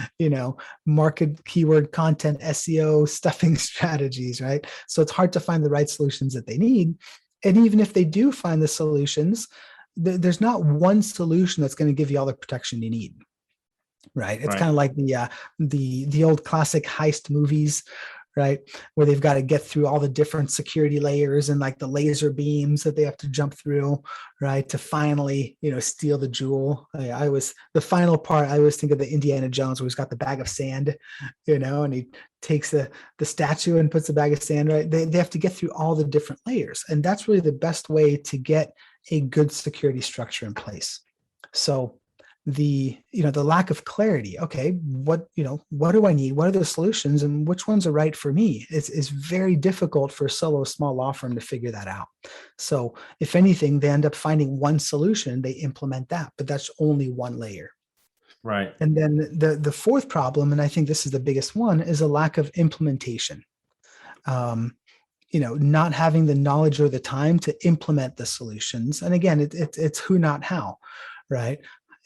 market keyword content, SEO stuffing strategies, right? So it's hard to find the right solutions that they need. And even if they do find the solutions, there's not one solution that's going to give you all the protection you need. Right. It's kind of like the old classic heist movies, right? Where they've got to get through all the different security layers and like the laser beams that they have to jump through, right? To finally, steal the jewel. The final part, I always think of the Indiana Jones where he's got the bag of sand, and he takes the statue and puts the bag of sand, right? They have to get through all the different layers. And that's really the best way to get a good security structure in place. So the lack of clarity. Okay, what do I need? What are the solutions and which ones are right for me? It's very difficult for a solo small law firm to figure that out. So if anything, they end up finding one solution, they implement that, but that's only one layer. Right. And then the fourth problem, and I think this is the biggest one, is a lack of implementation. Not having the knowledge or the time to implement the solutions. And again, it's who, not how, right?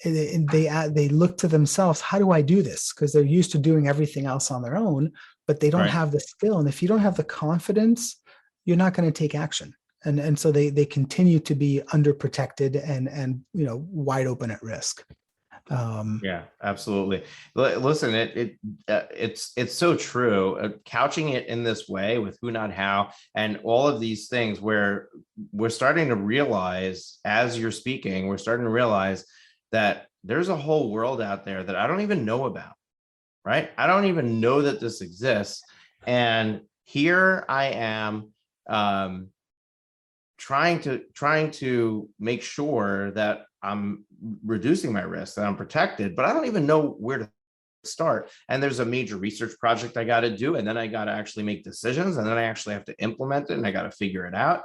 They look to themselves, how do I do this? Because they're used to doing everything else on their own, but they don't have the skill. And if you don't have the confidence, you're not going to take action. And so they continue to be underprotected and wide open at risk. Yeah, absolutely. Listen, it's so true. Couching it in this way with who, not how, and all of these things where we're starting to realize, as you're speaking, we're starting to realize that there's a whole world out there that I don't even know about, right? I don't even know that this exists. And here I am trying to make sure that I'm reducing my risk, that I'm protected, but I don't even know where to start. And there's a major research project I got to do. And then I got to actually make decisions. And then I actually have to implement it and I got to figure it out.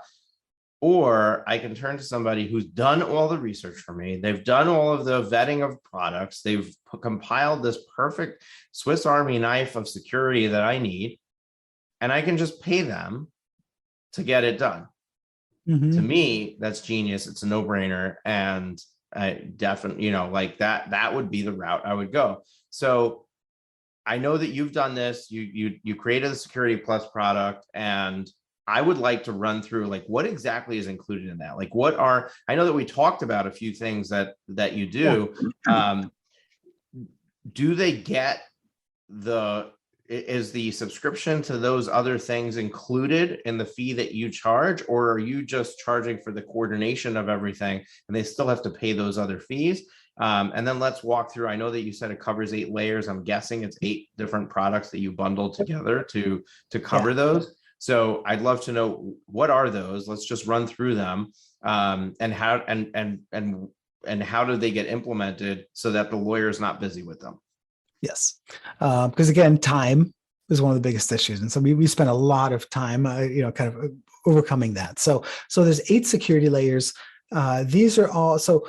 or I can turn to somebody who's done all the research for me. They've done all of the vetting of products. They've compiled this perfect Swiss Army knife of security that I need, and I can just pay them to get it done. To me, that's genius. It's a no-brainer. And I definitely, like that would be the route I would go. So I know that you've done this. You created the Security Plus product, and I would like to run through like what exactly is included in that. Like I know that we talked about a few things that you do. Yeah. Do they get is the subscription to those other things included in the fee that you charge, or are you just charging for the coordination of everything and they still have to pay those other fees? And then let's walk through. I know that you said it covers 8 layers. I'm guessing it's 8 different products that you bundled together to cover those. So I'd love to know, what are those? Let's just run through them, and how do they get implemented so that the lawyer is not busy with them? Yes, because again, time is one of the biggest issues, and so we spent a lot of time, kind of overcoming that. So there's 8 security layers. These are all. So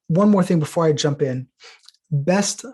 one more thing before I jump in: best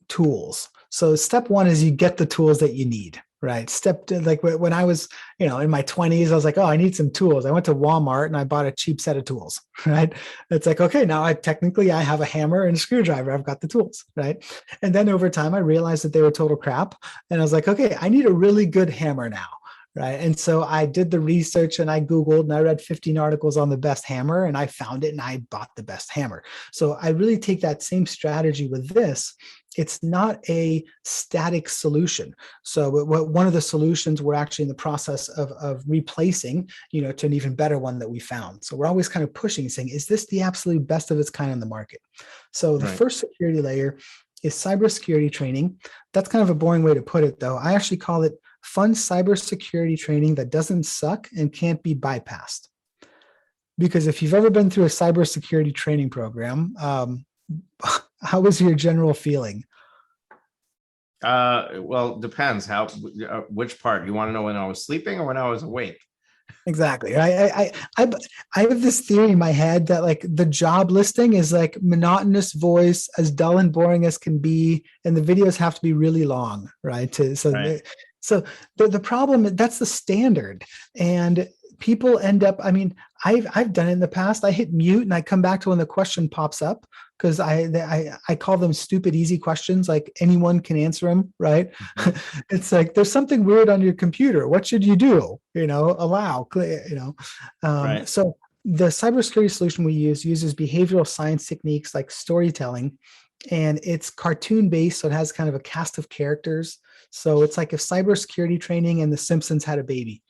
tools. So step 1 is you get the tools that you need. Right. Like when I was, in my 20s, I was like, oh, I need some tools. I went to Walmart and I bought a cheap set of tools. Right. It's like, okay, now I have a hammer and a screwdriver. I've got the tools. Right. And then over time, I realized that they were total crap. And I was like, okay, I need a really good hammer now. Right. And so I did the research and I Googled and I read 15 articles on the best hammer and I found it and I bought the best hammer. So I really take that same strategy with this. It's not a static solution. So one of the solutions we're actually in the process of replacing, to an even better one that we found. So we're always kind of pushing, saying, is this the absolute best of its kind on the market? So the first security layer is cybersecurity training. That's kind of a boring way to put it, though. I actually call it fun cybersecurity training that doesn't suck and can't be bypassed. Because if you've ever been through a cybersecurity training program, how was your general feeling? Well, depends which part. You want to know when I was sleeping or when I was awake? Exactly. I have this theory in my head that like the job listing is like monotonous voice, as dull and boring as can be, and the videos have to be really long, right? So the problem, that's the standard, and people end up. I mean, I've done it in the past. I hit mute and I come back to when the question pops up, because I call them stupid easy questions, like anyone can answer them, right? Mm-hmm. It's like there's something weird on your computer. What should you do? Allow. Right. So the cybersecurity solution we uses behavioral science techniques like storytelling, and it's cartoon based, so it has kind of a cast of characters. So it's like if cybersecurity training and The Simpsons had a baby.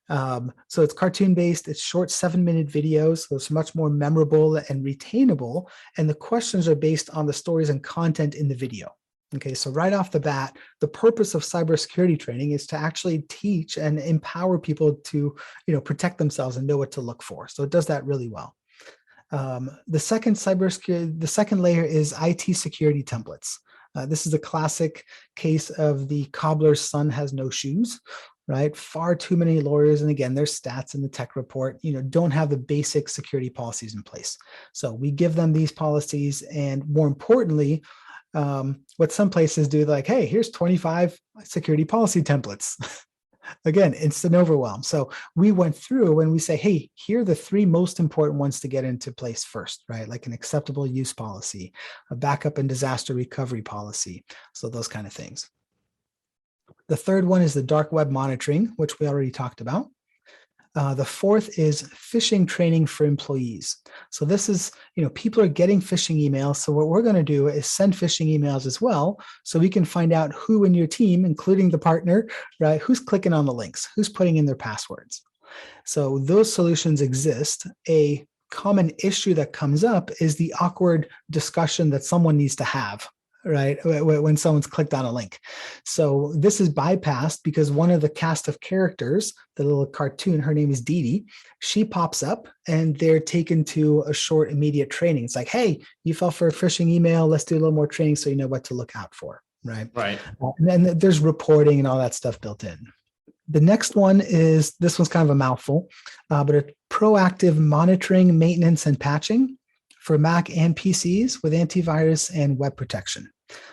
So it's cartoon based, it's short 7-minute videos, so it's much more memorable and retainable. And the questions are based on the stories and content in the video. Okay, so right off the bat, the purpose of cybersecurity training is to actually teach and empower people to, protect themselves and know what to look for. So it does that really well. The second layer is IT security templates. This is a classic case of the cobbler's son has no shoes. Right? Far too many lawyers, and again, there's stats in the tech report, don't have the basic security policies in place. So we give them these policies, and more importantly, what some places do, like, hey, here's 25 security policy templates. Again, instant overwhelm. So we went through and we say, hey, here are the 3 most important ones to get into place first, right? Like an acceptable use policy, a backup and disaster recovery policy. So those kind of things. The third one is the dark web monitoring, which we already talked about. The fourth is phishing training for employees. So this is, people are getting phishing emails. So what we're going to do is send phishing emails as well, so we can find out who in your team, including the partner, right, who's clicking on the links, who's putting in their passwords. So those solutions exist. A common issue that comes up is the awkward discussion that someone needs to have, right, when someone's clicked on a link. So this is bypassed because one of the cast of characters, the little cartoon, her name is Dee Dee, she pops up and they're taken to a short immediate training. It's like, hey, you fell for a phishing email. Let's do a little more training so you know what to look out for, right? Right. And then there's reporting and all that stuff built in. The next one is, this one's kind of a mouthful, but it's proactive monitoring, maintenance, and patching for Mac and PCs with antivirus and web protection.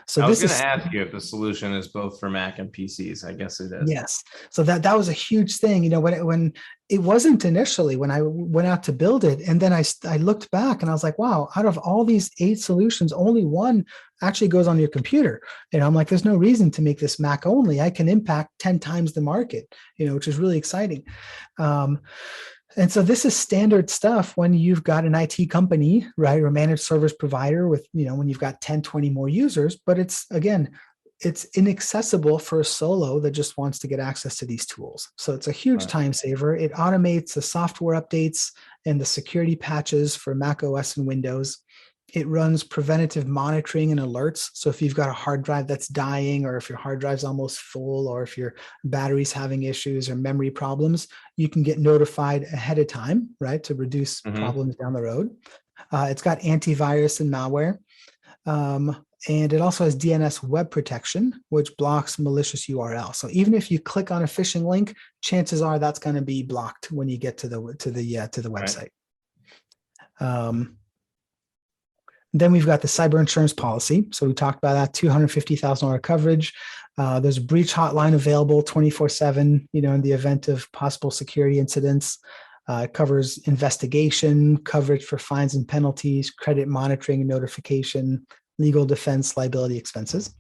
So I was this going is, to ask you if the solution is both for Mac and PCs. I guess it is. yes. So that was a huge thing, when it wasn't initially when I went out to build it. And then I looked back and I was like, wow, out of all these 8 solutions, only one actually goes on your computer. And I'm like, there's no reason to make this Mac only. I can impact 10 times the market, which is really exciting. And so this is standard stuff when you've got an IT company, right? Or a managed service provider with, when you've got 10, 20 more users, but it's inaccessible for a solo that just wants to get access to these tools. So it's a huge time saver. It automates the software updates and the security patches for Mac OS and Windows. It runs preventative monitoring and alerts. So if you've got a hard drive that's dying, or if your hard drive's almost full, or if your battery's having issues or memory problems, you can get notified ahead of time, right, to reduce problems down the road. It's got antivirus and malware. And it also has DNS web protection, which blocks malicious URL. So even if you click on a phishing link, chances are that's going to be blocked when you get to the website. Then we've got the cyber insurance policy. So we talked about that, $250,000 coverage. There's a breach hotline available 24/7, in the event of possible security incidents. It covers investigation, coverage for fines and penalties, credit monitoring and notification, legal defense, liability expenses.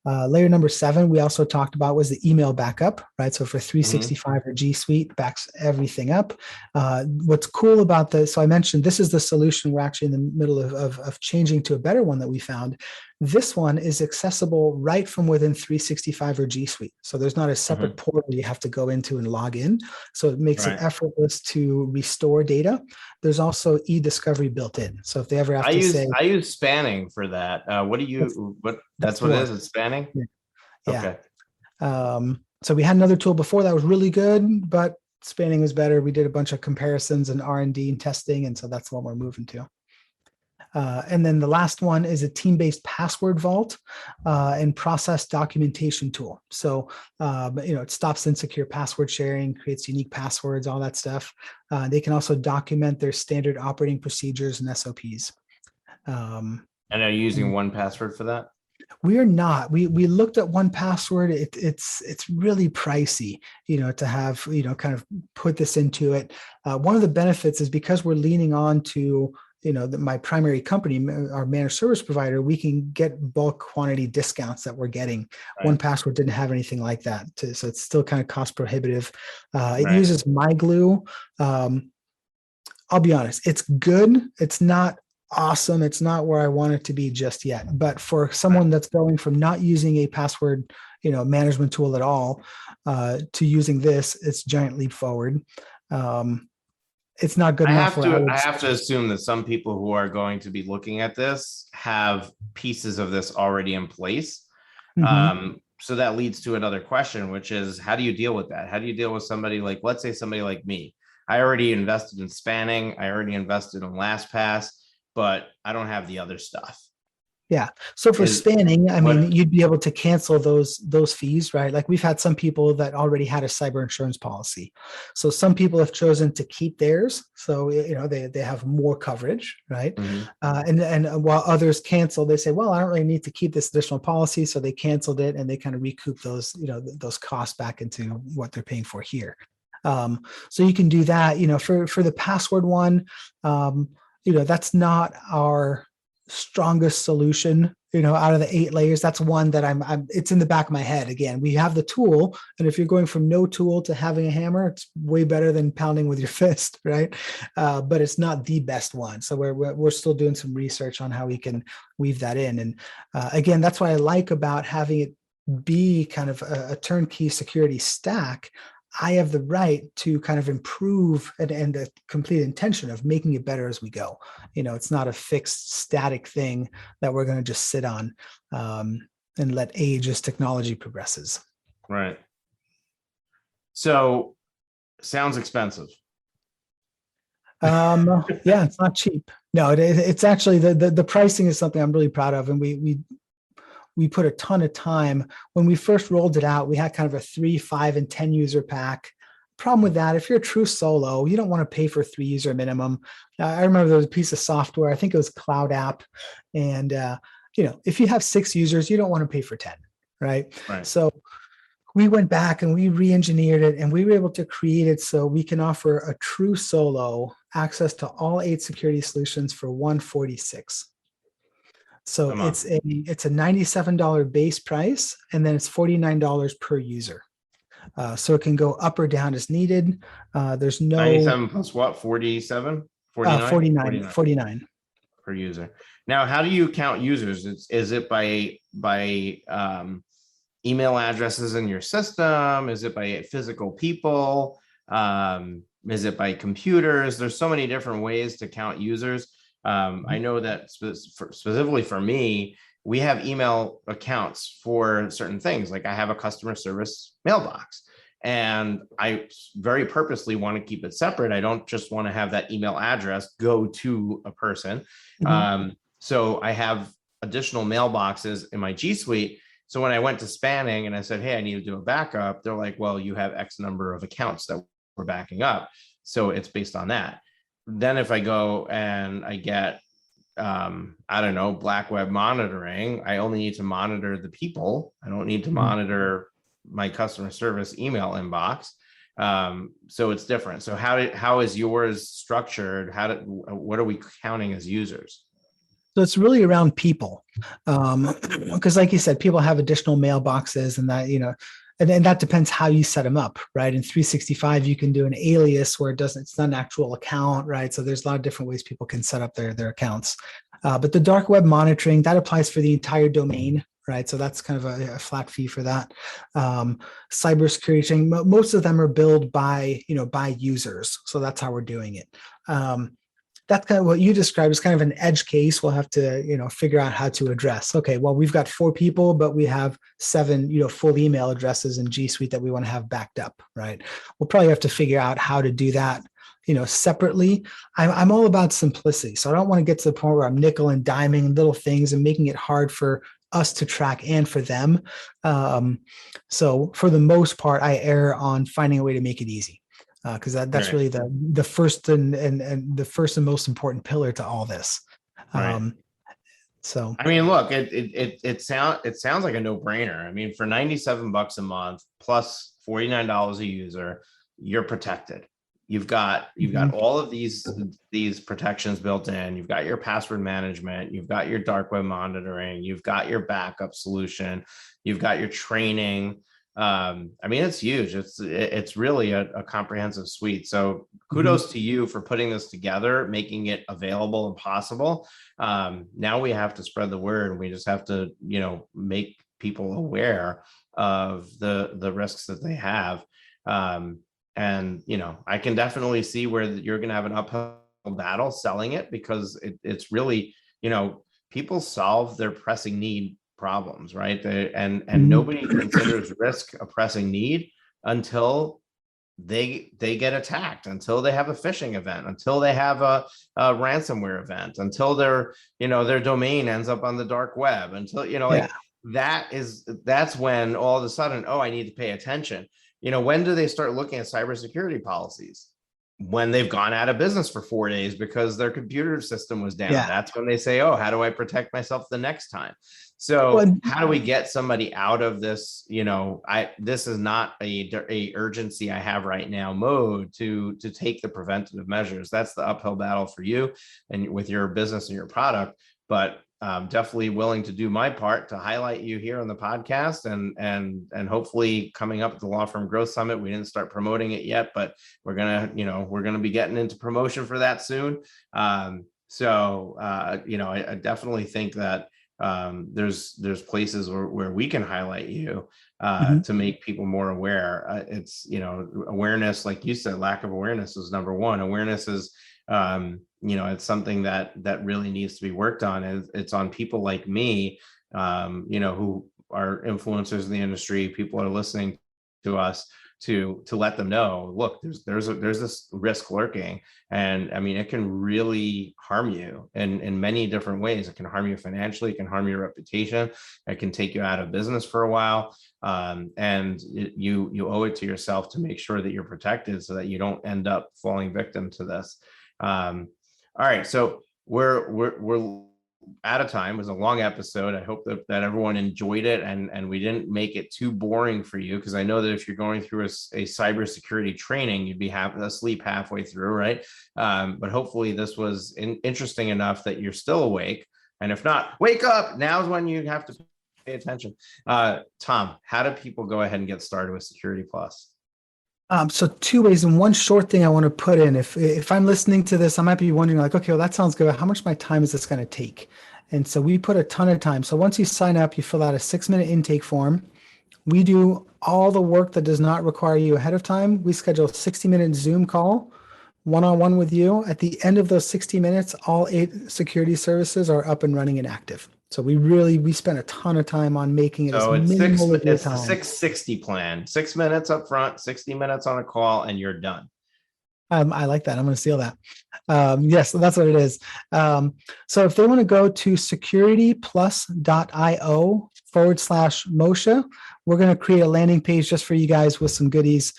Layer number 7, we also talked about, was the email backup, right? So for 365 or G Suite, backs everything up. What's cool about this, so I mentioned this is the solution we're actually in the middle of changing to a better one that we found. This one is accessible right from within 365 or G Suite. So there's not a separate portal you have to go into and log in. So it makes it effortless to restore data. There's also e-discovery built in. So if they ever have I use spanning for that. That's what it is? It's spanning? Yeah. Okay. So we had another tool before that was really good, but spanning was better. We did a bunch of comparisons and R&D and testing. And so that's what we're moving to. And then the last one is a team-based password vault and process documentation tool. So, it stops insecure password sharing, creates unique passwords, all that stuff. They can also document their standard operating procedures and SOPs. And are you using 1Password for that? We are not. We looked at 1Password. It's really pricey, to have, kind of put this into it. One of the benefits is because we're leaning on to my primary company, our managed service provider, we can get bulk quantity discounts that we're getting. 1Password didn't have anything like that, so it's still kind of cost prohibitive. It uses MyGlue. I'll be honest, it's good. It's not awesome. It's not where I want it to be just yet. But for someone that's going from not using a password, management tool at all, to using this, it's a giant leap forward. It's not good enough. I have to assume that some people who are going to be looking at this have pieces of this already in place. So that leads to another question, which is, how do you deal with that? How do you deal with somebody like, let's say somebody like me? I already invested in spanning. I already invested in LastPass, but I don't have the other stuff. Yeah. So for spanning, you'd be able to cancel those fees, right? Like we've had some people that already had a cyber insurance policy. So some people have chosen to keep theirs. So, they have more coverage, right? And while others cancel, they say, well, I don't really need to keep this additional policy. So they canceled it and they kind of recoup those, those costs back into what they're paying for here. So you can do that, for the password one, that's not our strongest solution, out of the 8 layers. That's one that it's in the back of my head. Again, we have the tool, and if you're going from no tool to having a hammer, it's way better than pounding with your fist, right? But it's not the best one. So we're still doing some research on how we can weave that in. And again, that's what I like about having it be kind of a turnkey security stack. I have the right to kind of improve and the complete intention of making it better as we go. It's not a fixed static thing that we're going to just sit on and let age as technology progresses. Right. So sounds expensive. Yeah, it's not cheap. No, it's actually the pricing is something I'm really proud of. And we put a ton of time. When we first rolled it out, we had kind of a 3, 5, and 10 user pack. Problem with that, if you're a true solo, you don't want to pay for 3 user minimum. I remember there was a piece of software, I think it was Cloud App. And, if you have 6 users, you don't want to pay for 10, right? Right. So we went back and we re-engineered it, and we were able to create it so we can offer a true solo access to all 8 security solutions for $146. So it's a $97 base price, and then it's $49 per user. So it can go up or down as needed. There's no 97 plus what? 47? 49? 49 per user. Now, how do you count users? Is it by email addresses in your system? Is it by physical people? Is it by computers? There's so many different ways to count users. I know that specifically for me, we have email accounts for certain things. Like I have a customer service mailbox, and I very purposely want to keep it separate. I don't just want to have that email address go to a person. So I have additional mailboxes in my G Suite. So when I went to spanning and I said, hey, I need to do a backup, they're like, well, you have X number of accounts that we're backing up. So it's based on that. Then if I go and I get, black web monitoring, I only need to monitor the people. I don't need to monitor my customer service email inbox. So it's different. So how is yours structured? What are we counting as users? So it's really around people, because like you said, people have additional mailboxes, and that, and that depends how you set them up, right? In 365, you can do an alias where it's not an actual account, right? So there's a lot of different ways people can set up their accounts. But the dark web monitoring, that applies for the entire domain, right? So that's kind of a flat fee for that. Cybersecurity, most of them are billed by users. So that's how we're doing it. That's kind of what you described as kind of an edge case. We'll have to, figure out how to address. Okay, well, we've got 4 people, but we have 7, full email addresses in G Suite that we want to have backed up, right? We'll probably have to figure out how to do that, separately. I'm all about simplicity. So I don't want to get to the point where I'm nickel and diming little things and making it hard for us to track and for them. So for the most part, I err on finding a way to make it easy. Because that's really the first and the first and most important pillar to all this. So I mean, look, it sounds like a no-brainer. I mean, for $97 a month plus $49 a user, you're protected. You've got all of these protections built in. You've got your password management. You've got your dark web monitoring. You've got your backup solution. You've got your training. I mean, it's huge. It's really a comprehensive suite. So kudos to you for putting this together, making it available and possible. Now we have to spread the word, and we just have to, make people aware of the risks that they have. And, I can definitely see where you're going to have an uphill battle selling it, because it's really, people solve their pressing need problems, right? And nobody considers risk a pressing need until they get attacked, until they have a phishing event, until they have a ransomware event, until their domain ends up on the dark web, until that's when all of a sudden, I need to pay attention. When do they start looking at cybersecurity policies? When they've gone out of business for 4 days because their computer system was down. That's when they say, how do I protect myself the next time? So how do we get somebody out of this? This is not a urgency I have right now mode to take the preventative measures. That's the uphill battle for you and with your business and your product. But I'm definitely willing to do my part to highlight you here on the podcast, and hopefully coming up at the Law Firm Growth Summit. We didn't start promoting it yet, but we're gonna be getting into promotion for that soon. I definitely think that there's places where we can highlight you to make people more aware. It's awareness, like you said, lack of awareness is number one. Awareness is it's something that really needs to be worked on. It's on people like me, who are influencers in the industry. People are listening to us, to let them know, look, there's this risk lurking, and I mean, it can really harm you in many different ways. It can harm you financially, it can harm your reputation, it can take you out of business for a while, and you owe it to yourself to make sure that you're protected so that you don't end up falling victim to this. All right, so we're out of time. It was a long episode. I hope that everyone enjoyed it, and we didn't make it too boring for you, because I know that if you're going through a cybersecurity training, you'd be asleep halfway through, right? But hopefully this was interesting enough that you're still awake. And if not, wake up. Now's when you have to pay attention. Tom, how do people go ahead and get started with Security Plus? So two ways, and one short thing I want to put in. If I'm listening to this, I might be wondering like, okay, well, that sounds good. How much of my time is this going to take? And so we put a ton of time. So once you sign up, you fill out a 6-minute intake form. We do all the work that does not require you ahead of time. We schedule a 60-minute Zoom call, one-on-one with you. At the end of those 60 minutes, all 8 security services are up and running and active. So we spent a ton of time on making it So as it's minimal as the time. 660 plan, 6 minutes up front, 60 minutes on a call, and you're done. I like that. I'm going to steal that. Yes, that's what it is. So if they want to go to securityplus.io/Moshe, we're going to create a landing page just for you guys with some goodies.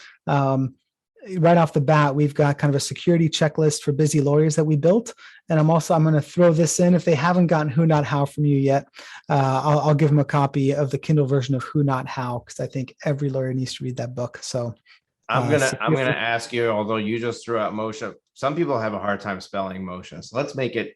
Right off the bat, we've got kind of a security checklist for busy lawyers that we built. And I'm going to throw this in. If they haven't gotten Who Not How from you yet, I'll give them a copy of the Kindle version of Who Not How, because I think every lawyer needs to read that book. So I'm gonna ask you, although you just threw out Moshe, some people have a hard time spelling Moshe. So let's make it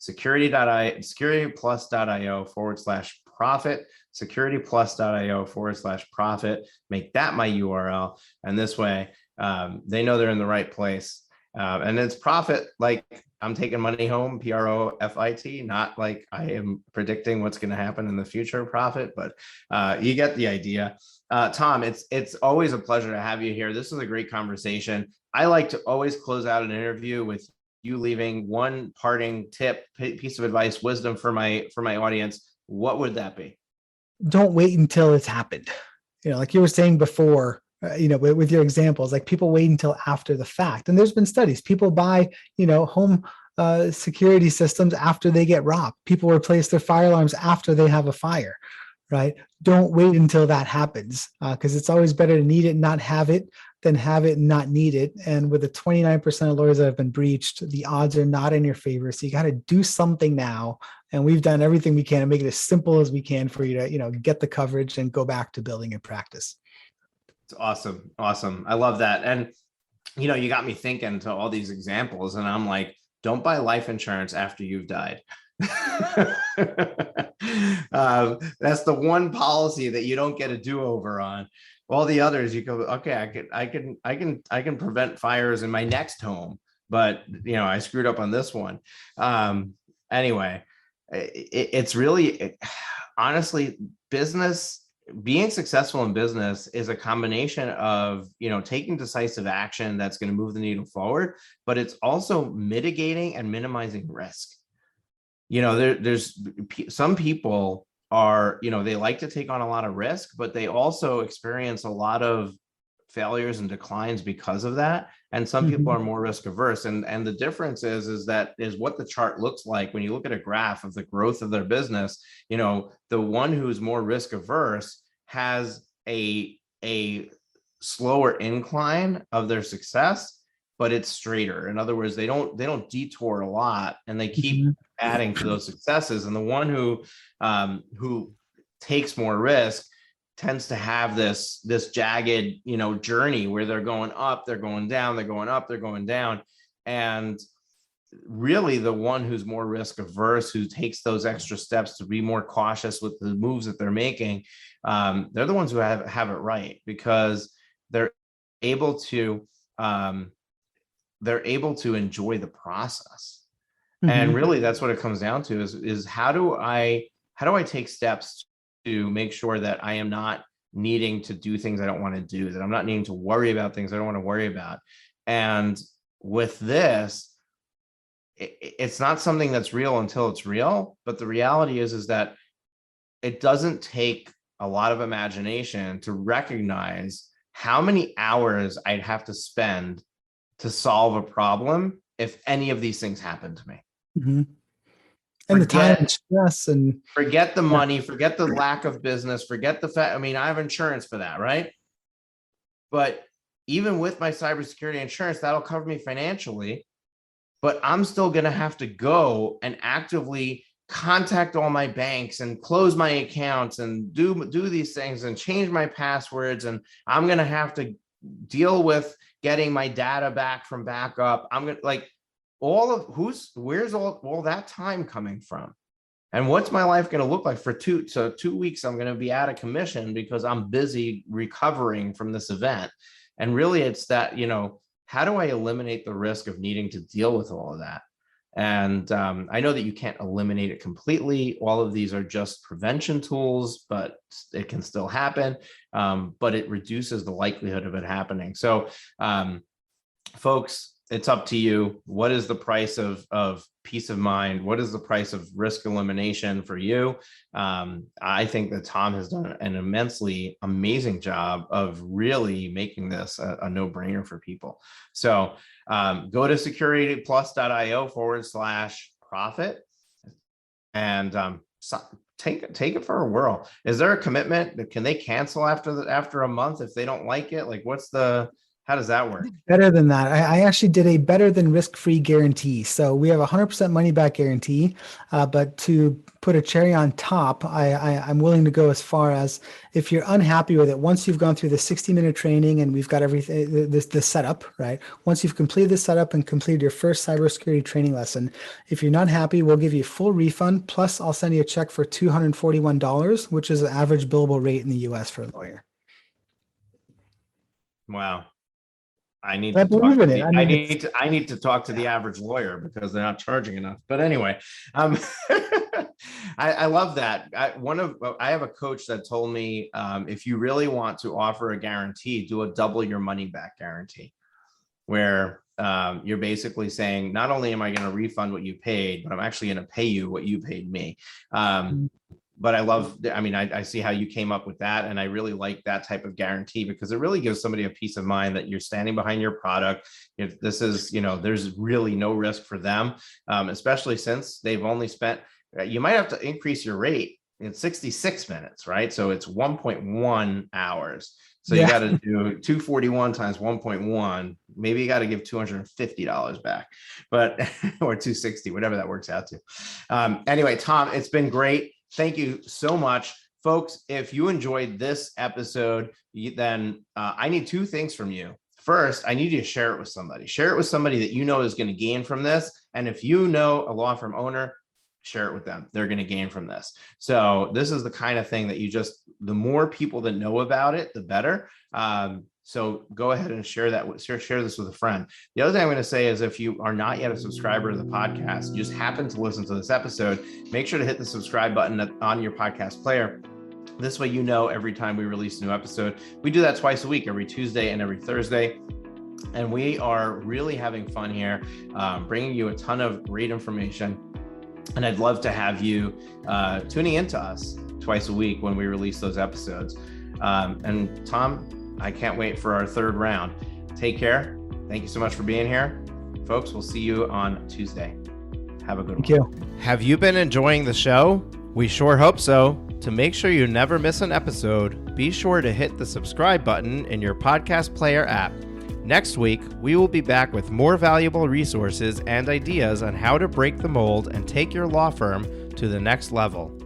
securityplus.io/profit, securityplus.io/profit. Make that my URL. And this way, they know they're in the right place. And it's profit, like I'm taking money home, PROFIT, not like I am predicting what's going to happen in the future profit, but you get the idea. Tom, it's always a pleasure to have you here. This is a great conversation. I like to always close out an interview with you leaving one parting tip, piece of advice, wisdom for my audience. What would that be? Don't wait until it's happened. Like you were saying before, with your examples, like people wait until after the fact. And there's been studies, people buy, home security systems after they get robbed. People replace their fire alarms after they have a fire, right? Don't wait until that happens, because it's always better to need it and not have it than have it and not need it. And with the 29% of lawyers that have been breached, the odds are not in your favor. So you got to do something now. And we've done everything we can to make it as simple as we can for you to, get the coverage and go back to building your practice. It's awesome. Awesome. I love that. And, you got me thinking to all these examples, and I'm like, don't buy life insurance after you've died. That's the one policy that you don't get a do-over on. All the others, you go, okay, I can prevent fires in my next home, but I screwed up on this one. Anyway, it's really, honestly, being successful in business is a combination of, taking decisive action that's going to move the needle forward, but it's also mitigating and minimizing risk. There's some people are, they like to take on a lot of risk, but they also experience a lot of failures and declines because of that. And some people are more risk averse. And the difference is what the chart looks like when you look at a graph of the growth of their business. The one who's more risk averse has a slower incline of their success, but it's straighter. In other words, they don't detour a lot, and they keep adding to those successes. And the one who takes more risk tends to have this jagged, journey where they're going up, they're going down, they're going up, they're going down. And really the one who's more risk averse, who takes those extra steps to be more cautious with the moves that they're making, they're the ones who have it right, because they're able to enjoy the process. And really that's what it comes down to is how do I take steps to make sure that I am not needing to do things I don't want to do, that I'm not needing to worry about things I don't want to worry about. And with this, it's not something that's real until it's real. But the reality is that it doesn't take a lot of imagination to recognize how many hours I'd have to spend to solve a problem if any of these things happen to me. Mm-hmm. And the time and stress and forget the money, forget the lack of business, forget the fact, I mean, I have insurance for that, right? But even with my cybersecurity insurance, that'll cover me financially, but I'm still going to have to go and actively contact all my banks and close my accounts and do these things and change my passwords. And I'm going to have to deal with getting my data back from backup. I'm going to like where's all that time coming from? And what's my life going to look like for 2 weeks? I'm going to be out of commission because I'm busy recovering from this event. And really it's that, how do I eliminate the risk of needing to deal with all of that? And I know that you can't eliminate it completely. All of these are just prevention tools, but it can still happen. But it reduces the likelihood of it happening. So folks, it's up to you. What is the price of peace of mind? What is the price of risk elimination for you? I think that Tom has done an immensely amazing job of really making this a no-brainer for people. So go to securityplus.io/profit and take it for a whirl. Is there a commitment? Can they cancel after a month if they don't like it? Like how does that work? Better than that. I actually did a better than risk-free guarantee. So we have 100% money back guarantee, but to put a cherry on top, I'm willing to go as far as if you're unhappy with it, once you've gone through the 60-minute training and we've got everything, the setup, right? Once you've completed the setup and completed your first cybersecurity training lesson, if you're not happy, we'll give you a full refund. Plus I'll send you a check for $241, which is the average billable rate in the US for a lawyer. Wow. I need to talk to the average lawyer because they're not charging enough. But anyway, I love that. I have a coach that told me if you really want to offer a guarantee, do a double your money back guarantee, where you're basically saying, not only am I going to refund what you paid, but I'm actually going to pay you what you paid me. But I see how you came up with that. And I really like that type of guarantee because it really gives somebody a peace of mind that you're standing behind your product. If this is, there's really no risk for them, especially since they've only spent, you might have to increase your rate in 66 minutes, right? So it's 1.1 hours. So you got to do 241 times 1.1. Maybe you got to give $250 back, but, or 260, whatever that works out to. Anyway, Tom, it's been great. Thank you so much, folks. If you enjoyed this episode, then I need 2 things from you. First, I need you to share it with somebody. Share it with somebody that you know is going to gain from this. And if you know a law firm owner, share it with them. They're going to gain from this. So this is the kind of thing that the more people that know about it, the better. So go ahead and share this with a friend. The other thing I'm going to say is if you are not yet a subscriber to the podcast, you just happen to listen to this episode, make sure to hit the subscribe button on your podcast player. This way, every time we release a new episode. We do that twice a week, every Tuesday and every Thursday. And we are really having fun here, bringing you a ton of great information. And I'd love to have you tuning into us twice a week when we release those episodes. And Tom, I can't wait for our 3rd round. Take care. Thank you so much for being here. Folks, we'll see you on Tuesday. Have a good one. Thank you. Have you been enjoying the show? We sure hope so. To make sure you never miss an episode, be sure to hit the subscribe button in your podcast player app. Next week, we will be back with more valuable resources and ideas on how to break the mold and take your law firm to the next level.